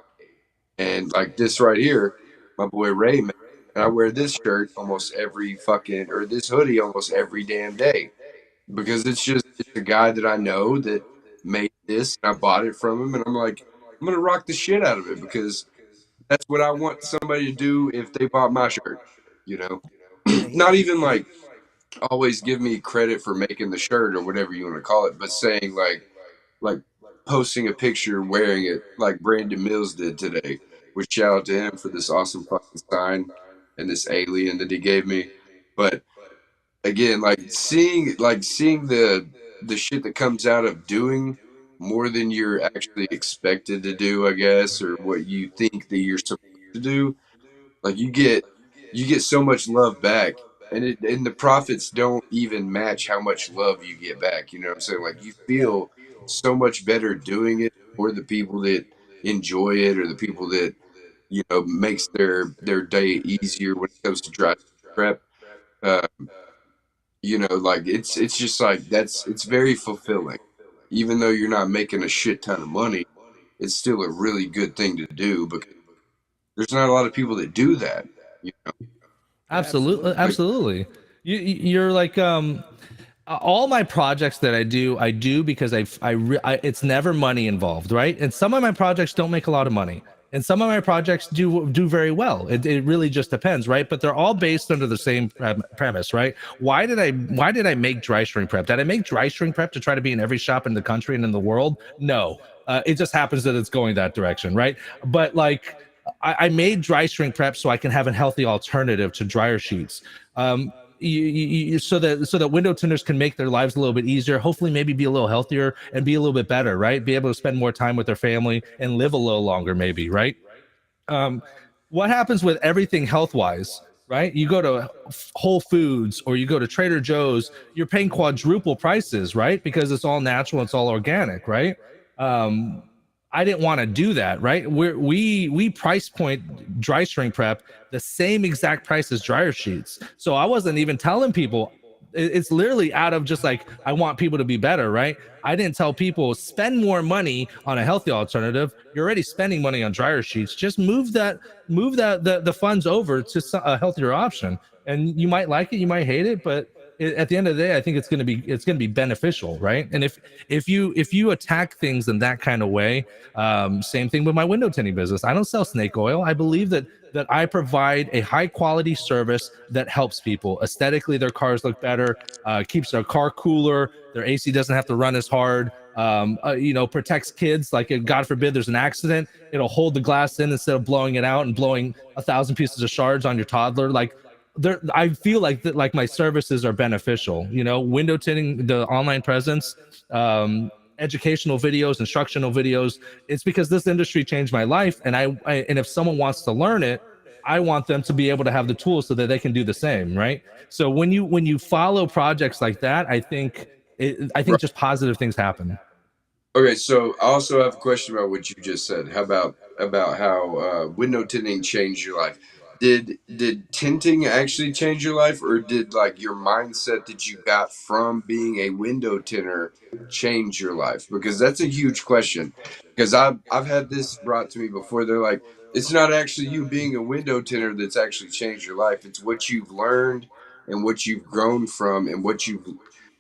And like this right here, my boy Ray made. And I wear this shirt almost every fucking or this hoodie almost every damn day because it's a guy that I know that made this and I bought it from him and I'm like I'm gonna rock the shit out of it because that's what I want somebody to do if they bought my shirt, you know. Yeah, Not even like always give me credit for making the shirt or whatever you want to call it, but saying like posting a picture wearing it like Brandon Mills did today. Which shout out to him for this awesome fucking sign and this alien that he gave me. But again, like seeing the shit that comes out of doing more than you're actually expected to do, I guess, or what you think that you're supposed to do. Like you get so much love back, and the profits don't even match how much love you get back. You know what I'm saying? Like you yeah, feel so much better doing it for the people that enjoy it or the people that makes their day easier when it comes to dry prep. Uh, like it's just like it's very fulfilling. Even though you're not making a shit ton of money, it's still a really good thing to do because there's not a lot of people that do that. You know, yeah, Absolutely, absolutely. like absolutely. You're like all my projects that I do because it's never money involved, right? And some of my projects don't make a lot of money, and some of my projects do very well. It really just depends, right? But they're all based under the same premise, right? Why did I make dry shrink prep? Did I make dry shrink prep to try to be in every shop in the country and in the world? No, it just happens that it's going that direction, right? But like. I made dry shrink prep so I can have a healthy alternative to dryer sheets. So that window tinters can make their lives a little bit easier, hopefully maybe be a little healthier and be a little bit better, right? Be able to spend more time with their family and live a little longer, maybe, right? um, what happens with everything health wise, right? You go to Whole Foods or you go to Trader Joe's, you're paying quadruple prices, right? Because it's all natural, it's all organic, right? um, I didn't want to do that, right? We price point dry shrink prep the same exact price as dryer sheets. So I wasn't even telling people. It's literally out of just like I want people to be better, right? I didn't tell people spend more money on a healthy alternative. You're already spending money on dryer sheets. Just move that the funds over to a healthier option, and you might like it, you might hate it, but at the end of the day, I think it's going to be beneficial, right? And if you attack things in that kind of way, same thing with my window tinting business. I don't sell snake oil. I believe that I provide a high quality service that helps people aesthetically. Their cars look better, keeps their car cooler. Their AC doesn't have to run as hard. Protects kids. Like, God forbid, there's an accident, it'll hold the glass in instead of blowing it out and blowing 1,000 pieces of shards on your toddler. Like, there, I feel like that, like my services are beneficial. Window tinting, the online presence, educational videos, instructional videos. It's because this industry changed my life, and and if someone wants to learn it, I want them to be able to have the tools so that they can do the same, right? So when you follow projects like that, I think just positive things happen. okay, so I also have a question about what you just said. How about how window tinting changed your life? Did tinting actually change your life, or did like your mindset that you got from being a window tinter change your life? Because that's a huge question. Because I've had this brought to me before. They're like, it's not actually you being a window tinter that's actually changed your life. It's what you've learned and what you've grown from and what you've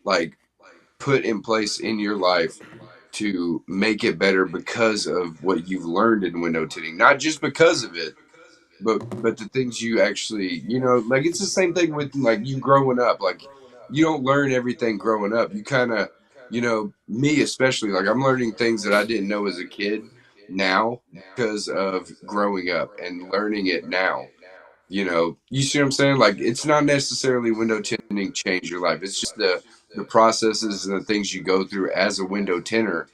like put in place in your life to make it better because of what you've learned in window tinting, not just because of it, but the things you actually, like it's the same thing with like you growing up. Like you don't learn everything growing up. You kind of, me especially, like I'm learning things that I didn't know as a kid now because of growing up and learning it now. You see what I'm saying? Like it's not necessarily window tinting change your life. It's just the processes and the things you go through as a window tinter,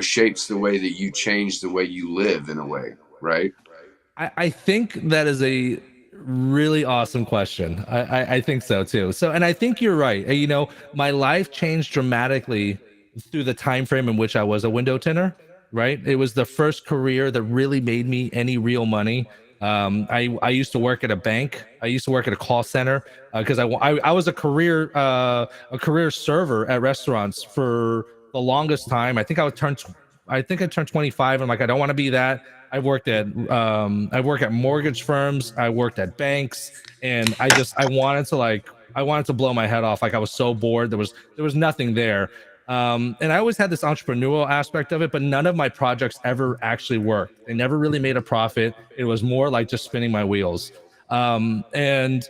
shapes the way that you change the way you live in a way, right? I think that is a really awesome question. I think so too. So, and I think you're right. My life changed dramatically through the time frame in which I was a window tinner. Right, it was the first career that really made me any real money. I used to work at a bank. I used to work at a call center because I was a career server at restaurants for the longest time. I think I turned 25. I'm like, I don't want to be that. I worked at mortgage firms. I worked at banks, and I wanted to blow my head off. Like I was so bored. There was nothing there. And I always had this entrepreneurial aspect of it, but none of my projects ever actually worked. They never really made a profit. It was more like just spinning my wheels. And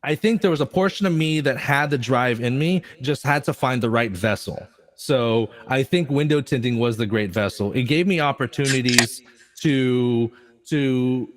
I think there was a portion of me that had the drive in me, just had to find the right vessel. So I think window tinting was the great vessel. It gave me opportunities to to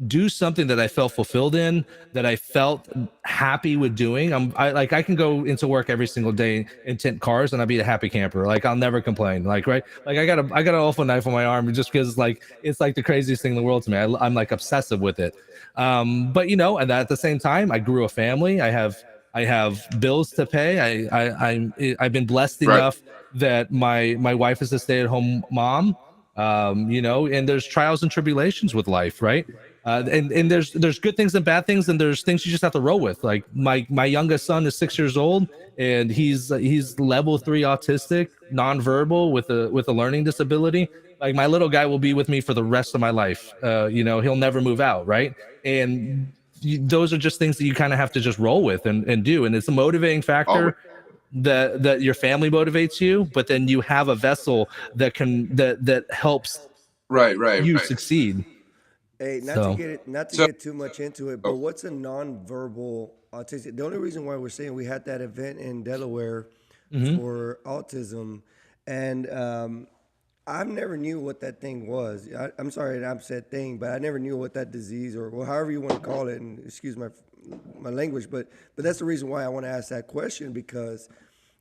do something that I felt fulfilled in, that I felt happy with doing. I can go into work every single day and tint cars, and I'll be a happy camper. Like I'll never complain. Like right, like I got an awful knife on my arm just because like it's like the craziest thing in the world to me. I'm like obsessive with it. But you know, and at the same time, I grew a family. I have bills to pay. I've been blessed Right. enough that my wife is a stay at home mom. You know, and there's trials and tribulations with life, right? And there's good things and bad things, and there's things you just have to roll with. Like my youngest son is 6 years old, and he's level 3 autistic, nonverbal with a learning disability. Like my little guy will be with me for the rest of my life. You know, he'll never move out, right? And those are just things that you kind of have to just roll with and do. And it's a motivating Always. factor that your family motivates you, but then you have a vessel that helps Right. Right. you Right. succeed. Hey, So not to So, get too much into it, but oh, what's a nonverbal autistic? The only reason why we're saying we had that event in Delaware mhm. for autism, and I never knew what that thing was. I'm sorry, I'm said thing, but I never knew what that disease or well, however you want to call it. And excuse my language, but that's the reason why I want to ask that question because,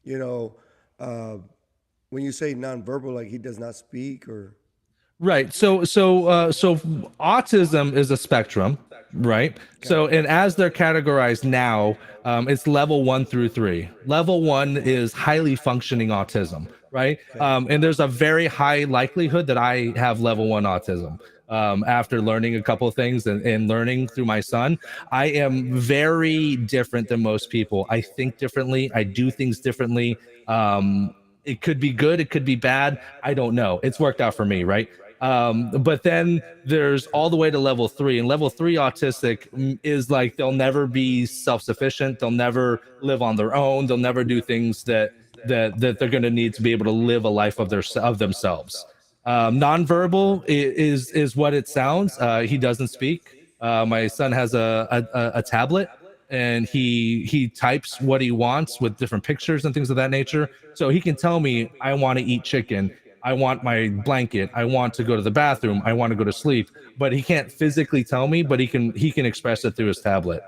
you know, uh, when you say nonverbal, like he does not speak or Right. So autism is a spectrum, right? okay, So and as they're categorized now, it's level 1 through 3. Level 1 is highly functioning autism, right? okay, And there's a very high likelihood that I have level 1 autism. After learning a couple of things and learning through my son, I am very different than most people. I think differently. I do things differently. It could be good. It could be bad. I don't know. It's worked out for me, right? But then there's all the way to level 3, and level 3 autistic is like they'll never be self-sufficient, they'll never live on their own, they'll never do things that they're going to need to be able to live a life of themselves. Nonverbal is what it sounds. He doesn't speak. My son has a tablet, and he types what he wants with different pictures and things of that nature, so he can tell me I want to eat chicken, I want my blanket, I want to go to the bathroom, I want to go to sleep. But he can't physically tell me, but he can express it through his tablet.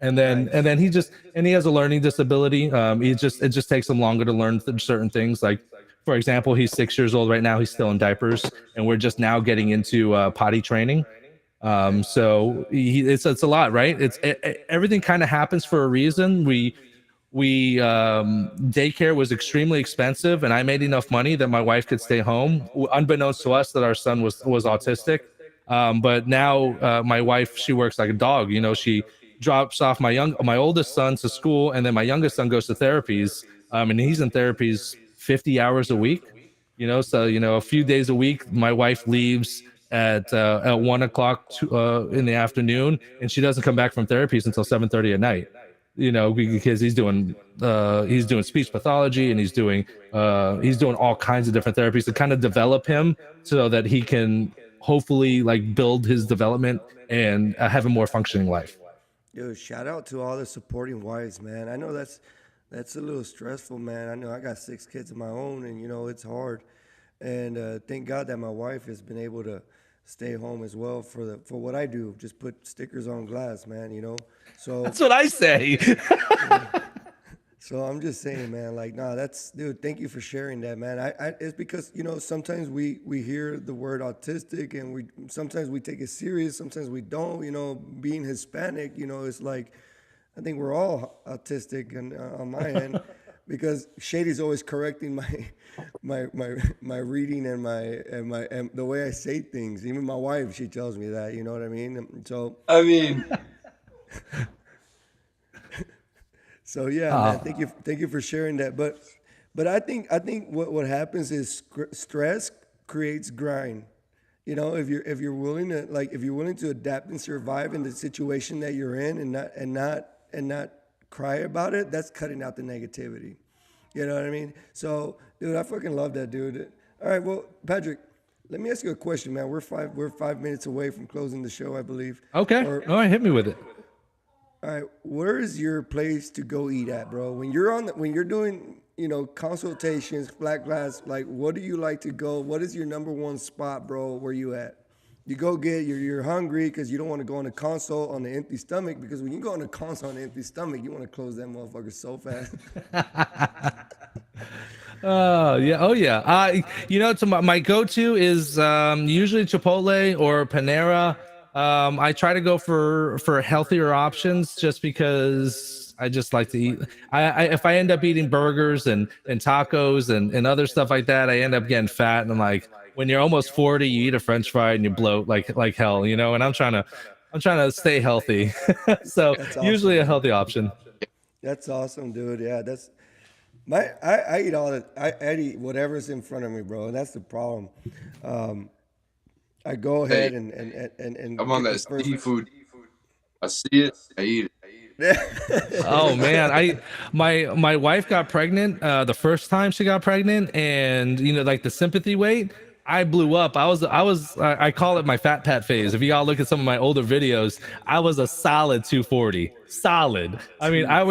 And then he has a learning disability. It just takes him longer to learn certain things. Like for example, he's 6 years old right now. He's still in diapers, and we're just now getting into potty training. okay. So it's a lot, right? Everything kind of happens for a reason. We daycare was extremely expensive, and I made enough money that my wife could stay home, unbeknownst to us that our son was autistic. But now my wife, she works like a dog. You know, she drops off my oldest son to school, and then my youngest son goes to therapies, and he's in therapies 50 hours a week. You know, so you know, a few days a week my wife leaves at 1 o'clock in the afternoon, and she doesn't come back from therapies until 7:30 at night. You know, because he's doing speech pathology, and he's doing all kinds of different therapies to kind of develop him so that he can hopefully like build his development and have a more functioning life. Yo, shout out to all the supporting wives, man. I know that's a little stressful, man. I know I got 6 kids of my own, and you know it's hard. And thank God that my wife has been able to stay home as well for what I do. Just put stickers on glass, man. You know, so That's what I say. yeah. So I'm just saying, man, like, nah, that's, dude, thank you for sharing that, man. It's because, you know, sometimes we hear the word autistic and sometimes we take it serious, sometimes we don't, you know, being Hispanic, you know, it's like, I think we're all autistic and, on my end, because Shady's always correcting my reading and the way I say things. Even my wife, she tells me that. You know what I mean? I mean, So yeah, man. Oh, Thank you for sharing that. But I think what happens is stress creates grind. You know, if you're willing to if you're willing to adapt and survive in the situation that you're in and not cry about it, that's cutting out the negativity. You know what I mean? So, dude, I fucking love that, dude. All right, well, Patrick, let me ask you a question, man. We're 5 minutes away from closing the show, I believe. okay. Or All right, hit me with it. all right, where is your place to go eat at, bro? When you're doing, consultations, flat glass, like what do you like to go? What is your number one spot, bro? Where you at? You go get you're hungry because you don't want to go on a consult on an empty stomach because when you go on a consult on an empty stomach, you want to close that motherfucker so fast. Oh yeah, oh yeah. So my go-to is usually Chipotle or Panera. I try to go for healthier options just because I just like to eat. If I end up eating burgers and tacos and other stuff like that, I end up getting fat. And I'm like, when you're almost 40, you eat a French fry and you bloat like hell, And I'm trying to stay healthy, so That's usually awesome, a man. healthy option. That's awesome, dude. Yeah, that's I eat I eat whatever's in front of me, bro. And that's the problem. Um, I go hey, ahead and I'm on get the that first. seafood. I see it, I eat it. Oh man, my wife got pregnant the first time she got pregnant, and like the sympathy weight, I blew up. I call it my fat pat phase. If you all look at some of my older videos, I was a solid 240, solid. I mean, I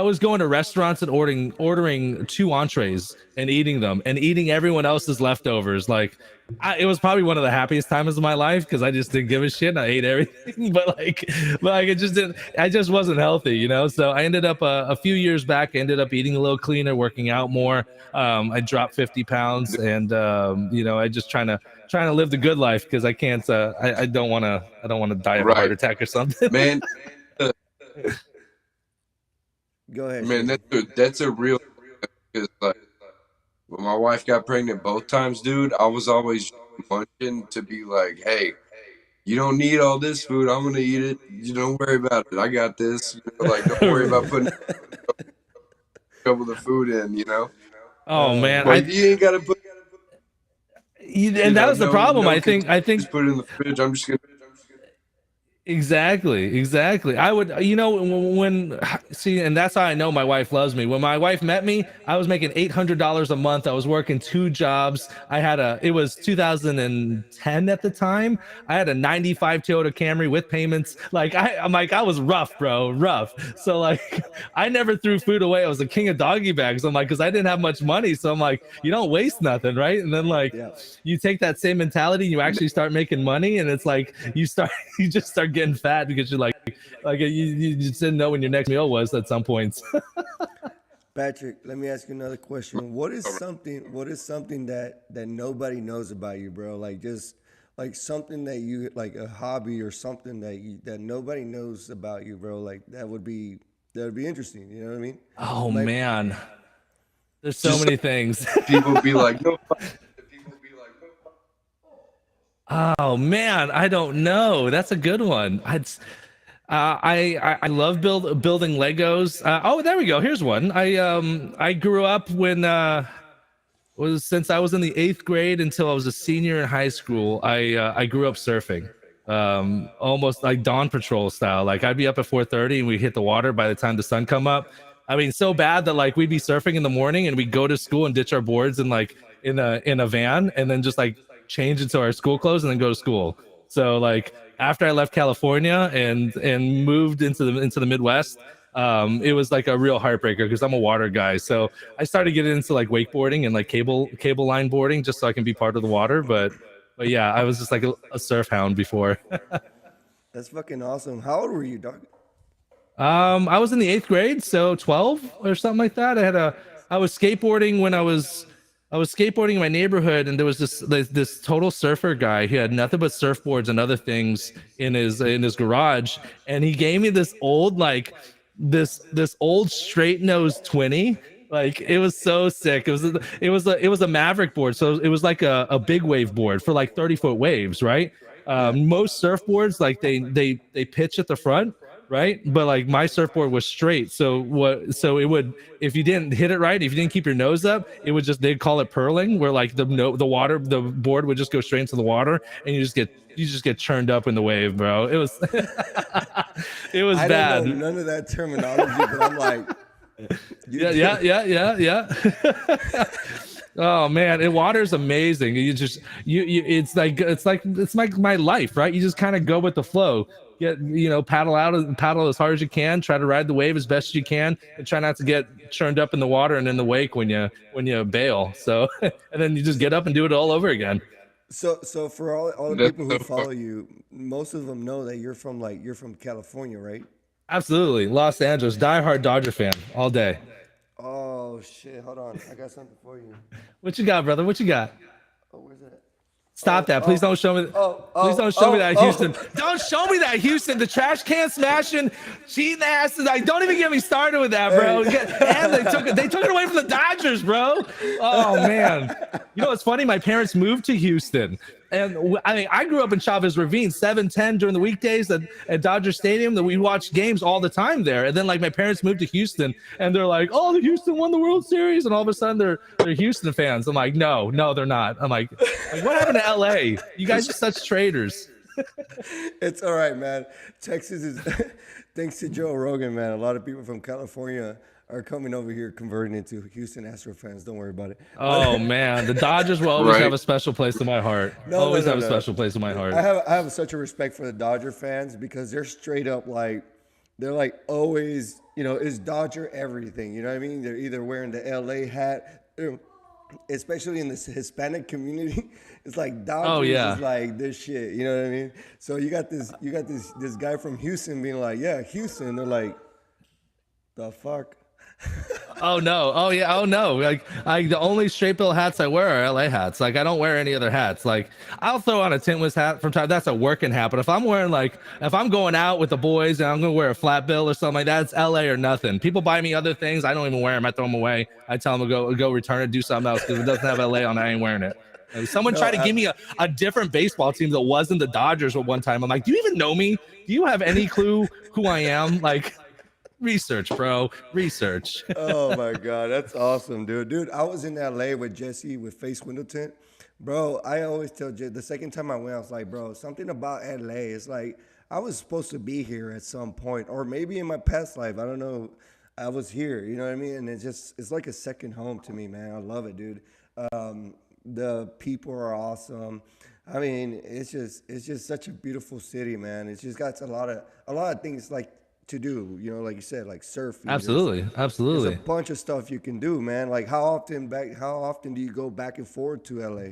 was going to restaurants and ordering two entrees and eating them and eating everyone else's leftovers. Like, it was probably one of the happiest times of my life because I just didn't give a shit and I ate everything. But like it just didn't. I just wasn't healthy. So I ended up a few years back. I ended up eating a little cleaner, working out more. I dropped 50 pounds, and I just trying to live the good life because I can't. I don't want to die of a heart Right, attack or something. man. uh, Go ahead, Man, Shady. that's a real because like when my wife got pregnant both times, dude, I was always munching to be like, hey, you don't need all this food. I'm gonna eat it. You don't worry about it. I got this. Like don't worry about putting a couple of the food in. Oh man, Like you ain't gotta put and that was the no problem. no I think I containers. think Put it in the fridge. I'm just gonna Exactly. I would, when see, and that's how I know my wife loves me. When my wife met me, I was making $800 a month. I was working two jobs. It was 2010 at the time. I had a 95 Toyota Camry with payments. Like, I'm like, I was rough, bro, rough. So, like, I never threw food away. I was the king of doggy bags. I'm like, because I didn't have much money. So, I'm like, you don't waste nothing, right? And then, like, Yeah. you take that same mentality and you actually start making money. And it's like, you just start getting fat because you're you just didn't know when your next meal was at some points. Patrick, let me ask you another question. What is something that nobody knows about you, bro? Like just like something that you like a hobby or something that nobody knows about you, bro. Like that would be interesting. You know what I mean? Oh Like man, there's so just many things. people be like, no, Oh man, I don't know. That's a good one. I love building Legos. Oh, there we go. Here's one. I grew up when was since I was in the eighth grade until I was a senior in high school. I grew up surfing, almost like dawn patrol style. Like I'd be up at 4:30 and we hit the water by the time the sun come up. I mean, so bad that like we'd be surfing in the morning and we'd go to school and ditch our boards and like in a van and then just like change into our school clothes and then go to school. So like after I left California and moved into the Midwest, it was like a real heartbreaker because I'm a water guy. So I started getting into like wakeboarding and like cable line boarding just so I can be part of the water. But yeah, I was just like a surf hound before. that's fucking awesome. How old were you, dog? I was in the eighth grade, so 12 or something like that. I was skateboarding when I was skateboarding in my neighborhood, and there was this total surfer guy. He had nothing but surfboards and other things in his garage, and he gave me this old like this old straight nose 20. Like it was so sick. It was a Maverick board, so it was like a big wave board for like 30-foot waves, right? Yeah. Most surfboards like they pitch at the front, right? But like my surfboard was straight, so it would, if you didn't hit it right, if you didn't keep your nose up, it would just, they'd call it purling, where like the board would just go straight into the water, and you just get churned up in the wave, bro. It was it was I don't know bad. none of that terminology, but I'm like, Yeah. Oh man, water's amazing. You just it's like my life, right? You just kind of go with the flow. Paddle as hard as you can, try to ride the wave as best as you can, and try not to get churned up in the water and in the wake when you bail. So and then you just get up and do it all over again. So for all the That's people who so fun. follow you, most of them know that you're from California, right? Absolutely, Los Angeles, diehard Dodger fan all day. Oh shit! Hold on, I got something for you. What you got, brother? What you got? Oh, where's that? Stop that. Please don't show me. Please don't show me that, Houston. Don't show me that, Houston. The trash can smashing, cheating asses. Like, don't even get me started with that, bro. And they took it away from the Dodgers, bro. Oh man. You know what's funny? My parents moved to Houston. And I grew up in Chavez Ravine, 710 during the weekdays at Dodger Stadium. That we watched games all the time there. And then like my parents moved to Houston, and they're like, "Oh, the Houston won the World Series," and all of a sudden they're Houston fans. I'm like, no, they're not. I'm like what happened to LA? You guys are such traitors. It's all right, man. Texas is thanks to Joe Rogan, man. A lot of people from California are coming over here converting into Houston Astro fans. Don't worry about it. Oh man, the Dodgers will always Right. have a special place in my heart. No, Always no, have a no. special place in my heart. I have such a respect for the Dodger fans because they're straight up like they're like always, is Dodger everything. You know what I mean? They're either wearing the LA hat, especially in this Hispanic community. It's like Dodgers Oh, yeah. is like this shit. You know what I mean? So you got this guy from Houston being like, yeah, Houston. They're like, the fuck. Oh no. Oh yeah. Oh no. Like the only straight bill hats I wear are LA hats. Like I don't wear any other hats. Like I'll throw on a Tintwist hat from time. That's a working hat. But if I'm going out with the boys and I'm gonna wear a flat bill or something like that, it's LA or nothing. People buy me other things. I don't even wear them. I throw them away. I tell them to go return it, do something else because it doesn't have LA on it. I ain't wearing it. Like, someone tried to give me a different baseball team that wasn't the Dodgers at one time. I'm like, do you even know me? Do you have any clue who I am? Like, research, bro. Research. Oh my god, that's awesome, dude. I was in LA with Jesse with Face Window Tint. Bro, I always tell Jesse, the second time I went, I was like, bro, something about LA. It's like I was supposed to be here at some point, or maybe in my past life. I don't know. I was here, you know what I mean? And it's like a second home to me, man. I love it, dude. The people are awesome. I mean, it's just such a beautiful city, man. It's just got a lot of things like to do, like you said, like surfing. Absolutely. There's Absolutely. a bunch of stuff you can do, man. Like how often do you go back and forth to LA?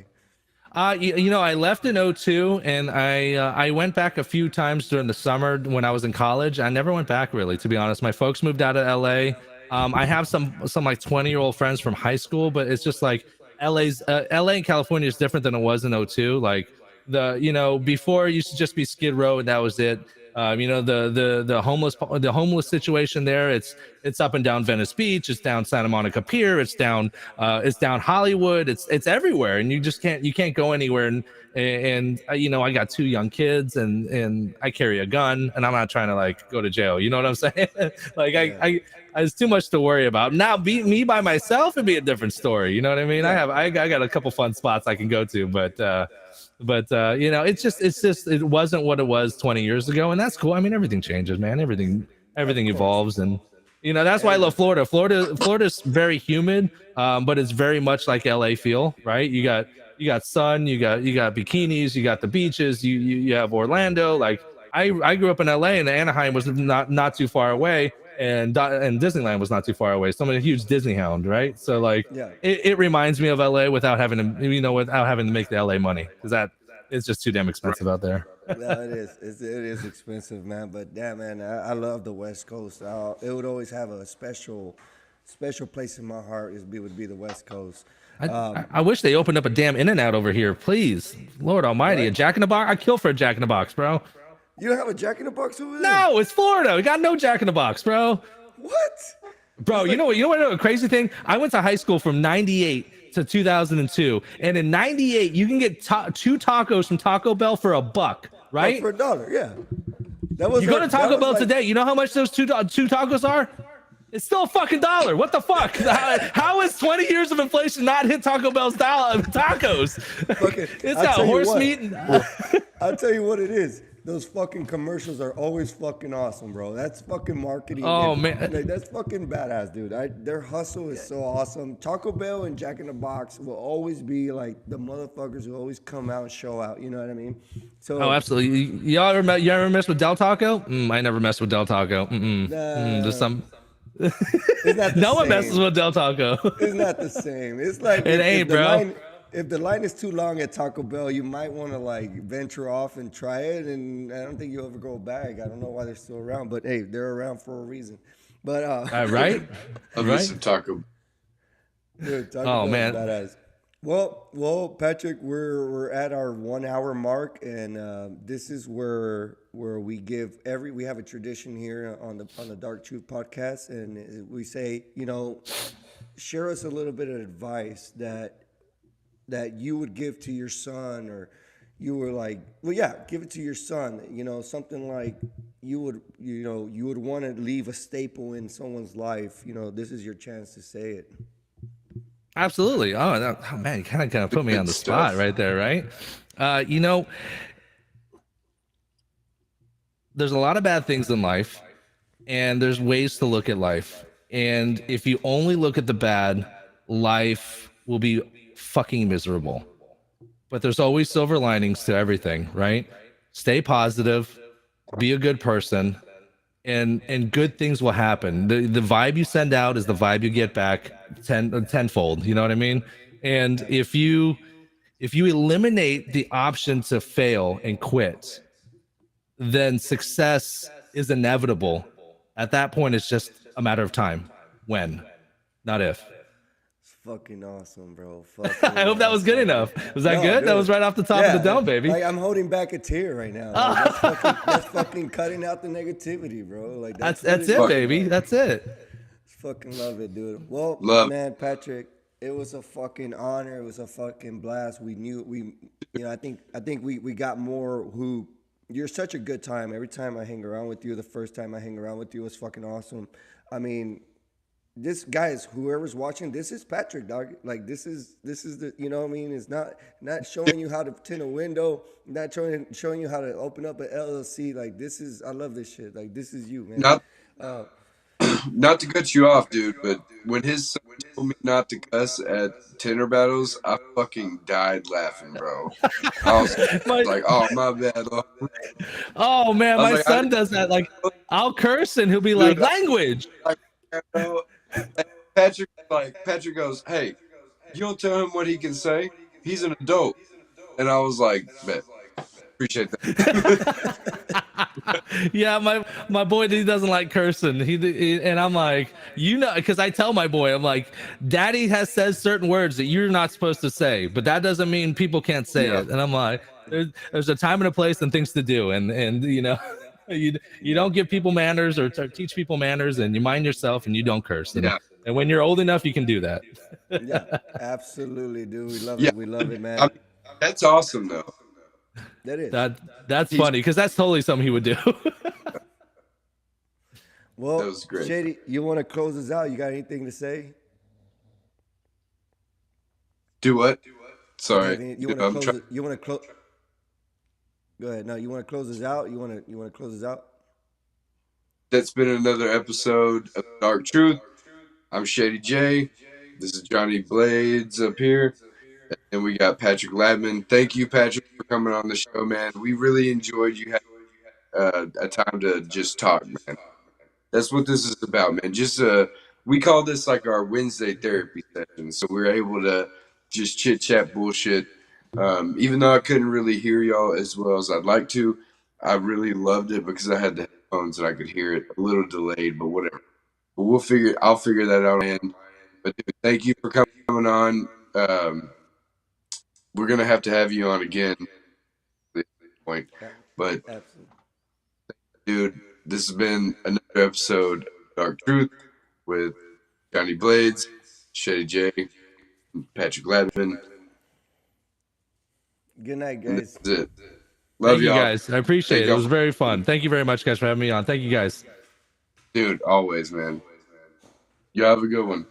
I left in '02, and I went back a few times during the summer when I was in college. I never went back really, to be honest. My folks moved out of LA. I have some like 20-year-old friends from high school, but it's just like LA and California is different than it was in '02. Like before it used to just be Skid Row and that was it. The homeless situation there. It's up and down Venice Beach. It's down Santa Monica Pier. It's down Hollywood. It's everywhere, and you can't go anywhere. And I got two young kids, and I carry a gun, and I'm not trying to like go to jail. You know what I'm saying? Like Yeah. it's too much to worry about. Now, be me by myself would be a different story. You know what I mean? I got a couple fun spots I can go to, but it wasn't what it was 20 years ago, and that's cool. I mean, everything changes, man. Everything Of course. evolves, and that's why I love Florida. Florida's very humid, but it's very much like LA feel, right? You got sun, you got bikinis, you got the beaches, you have Orlando. Like I grew up in LA, and Anaheim was not too far away, and Disneyland was not too far away. So I'm a huge Disney hound, right? So like Yeah. it reminds me of LA without having to make the LA money, because that it's just too damn expensive out there. No, it is. It is expensive, man. But damn, man, I love the West Coast. It would always have a special place in my heart. Would be the West Coast. I wish they opened up a damn In-N-Out over here, please. Lord Almighty, a Jack in the Box. I kill for a Jack in the Box, bro. You don't have a Jack in the Box over there? No, it's Florida. We got no Jack in the Box, bro. What? Bro, It's like you know what? A crazy thing. I went to high school from '98 to 2002, and in '98 you can get two tacos from Taco Bell for $1, right? for $1. Yeah, that was You go our. to That Taco was Bell like today. You know how much those two tacos are? It's still a fucking dollar. What the fuck? How is 20 years of inflation not hit Taco Bell's tacos? fucking. It's I'll got tell you horse what. meat. And, I'll tell you what it is. Those fucking commercials are always fucking awesome, bro. That's fucking marketing, oh and man. like that's fucking badass, dude. Their hustle is so awesome. Taco Bell and Jack in the Box will always be like the motherfuckers who always come out and show out. You know what I mean? Oh, So, absolutely. You ever mess with Del Taco? I never mess with Del Taco. There's nah, some. it's not the No one messes same. with Del Taco. It's not the same. It's like It if ain't, the bro. line if the line is too long at Taco Bell, you might want to like venture off and try it. And I don't think you'll ever go back. I don't know why they're still around, but hey, they're around for a reason. But Right? Love me Right? some Taco. dude, Taco Oh Bell is man. badass. Well, Patrick, we're at our 1 hour mark, and this is where we give we have a tradition here on the Dark Truth podcast, and we say, share us a little bit of advice that you would give to your son, or you were like, well, yeah, give it to your son, something like you would want to leave a staple in someone's life. This is your chance to say it. Absolutely. Oh man, you kind of put me on Good the spot stuff. right there, right? You know, there's a lot of bad things in life, and there's ways to look at life. And if you only look at the bad, life will be fucking miserable. But there's always silver linings to everything, right? Stay positive, be a good person, and good things will happen. The vibe you send out is the vibe you get back tenfold. You know what I mean? And if you eliminate the option to fail and quit, then success is inevitable. At that point, it's just a matter of time. When, not if. It's fucking awesome, bro. I Fucking hope that was good awesome. enough. Was that No, good? That was dude. right off the top of the Yeah, dome, baby. like I'm holding back a tear right now. Like that's fucking cutting out the negativity, bro. Like that's That's it, what it baby. is. That's it. Fucking love it, dude. Well, Love. man, Patrick, it was a fucking honor. It was a fucking blast. I think we got more. Who You're such a good time. Every time I hang around with you, the first time I hang around with you was fucking awesome. I mean, this guys, whoever's watching, this is Patrick, dog. Like this is the, you know what I mean? It's not showing you how to tint a window, not showing you how to open up an LLC. Like this is, I love this shit. Like this is you, man. Not Uh, not to cut you off, dude, but when his son told me not to cuss at Tinder battles, I fucking died laughing, bro. I was My, like, oh my bad. Lord. oh man, I was my like, son does that. Like, I'll curse and he'll be like, dude, language. like, bro. Patrick goes, hey, you don't tell him what he can say. He's an adult, and I was like, bet, appreciate that. Yeah, my boy, he doesn't like cursing. And I'm like, because I tell my boy, I'm like, Daddy has says certain words that you're not supposed to say, but that doesn't mean people can't say Yeah, it. And I'm like, there's a time and a place and things to do, and you don't give people manners or teach people manners, and you mind yourself and you don't curse. yeah, And when you're old enough, you can do that. yeah, absolutely, dude. We love yeah. it. We love it, I man. mean, that's awesome, though. That is. That's He's funny because that's totally something he would do. that Well, was great. Shady, you want to close us out? You got anything to say? Do what? You have Sorry, any, you want to I'm close trying. it? You want to close? Go ahead. No, you want to close us out? You want to close us out? That's been another episode of Dark Truth. I'm Shady J. This is Johnny Blades up here. And we got Patrick Latman. Thank you, Patrick, for coming on the show, man. We really enjoyed you having a time to just talk, man. That's what this is about, man. Just we call this like our Wednesday therapy session. So we're able to just chit chat bullshit. Even though I couldn't really hear y'all as well as I'd like to, I really loved it because I had the headphones and I could hear it a little delayed, but whatever. But I'll figure that out. And but dude, thank you for coming on. We're gonna have to have you on again at this point. Yeah, But absolutely. dude, this has been another episode Dark Truth with Johnny Blades, Shay J, Patrick Latman. Good night, And guys. that's it. Love Thank you y'all. guys. I appreciate Thank it. It y'all was for very fun. Thank you very much, guys, for having me on. Thank you guys. dude, always, man. You have a good one.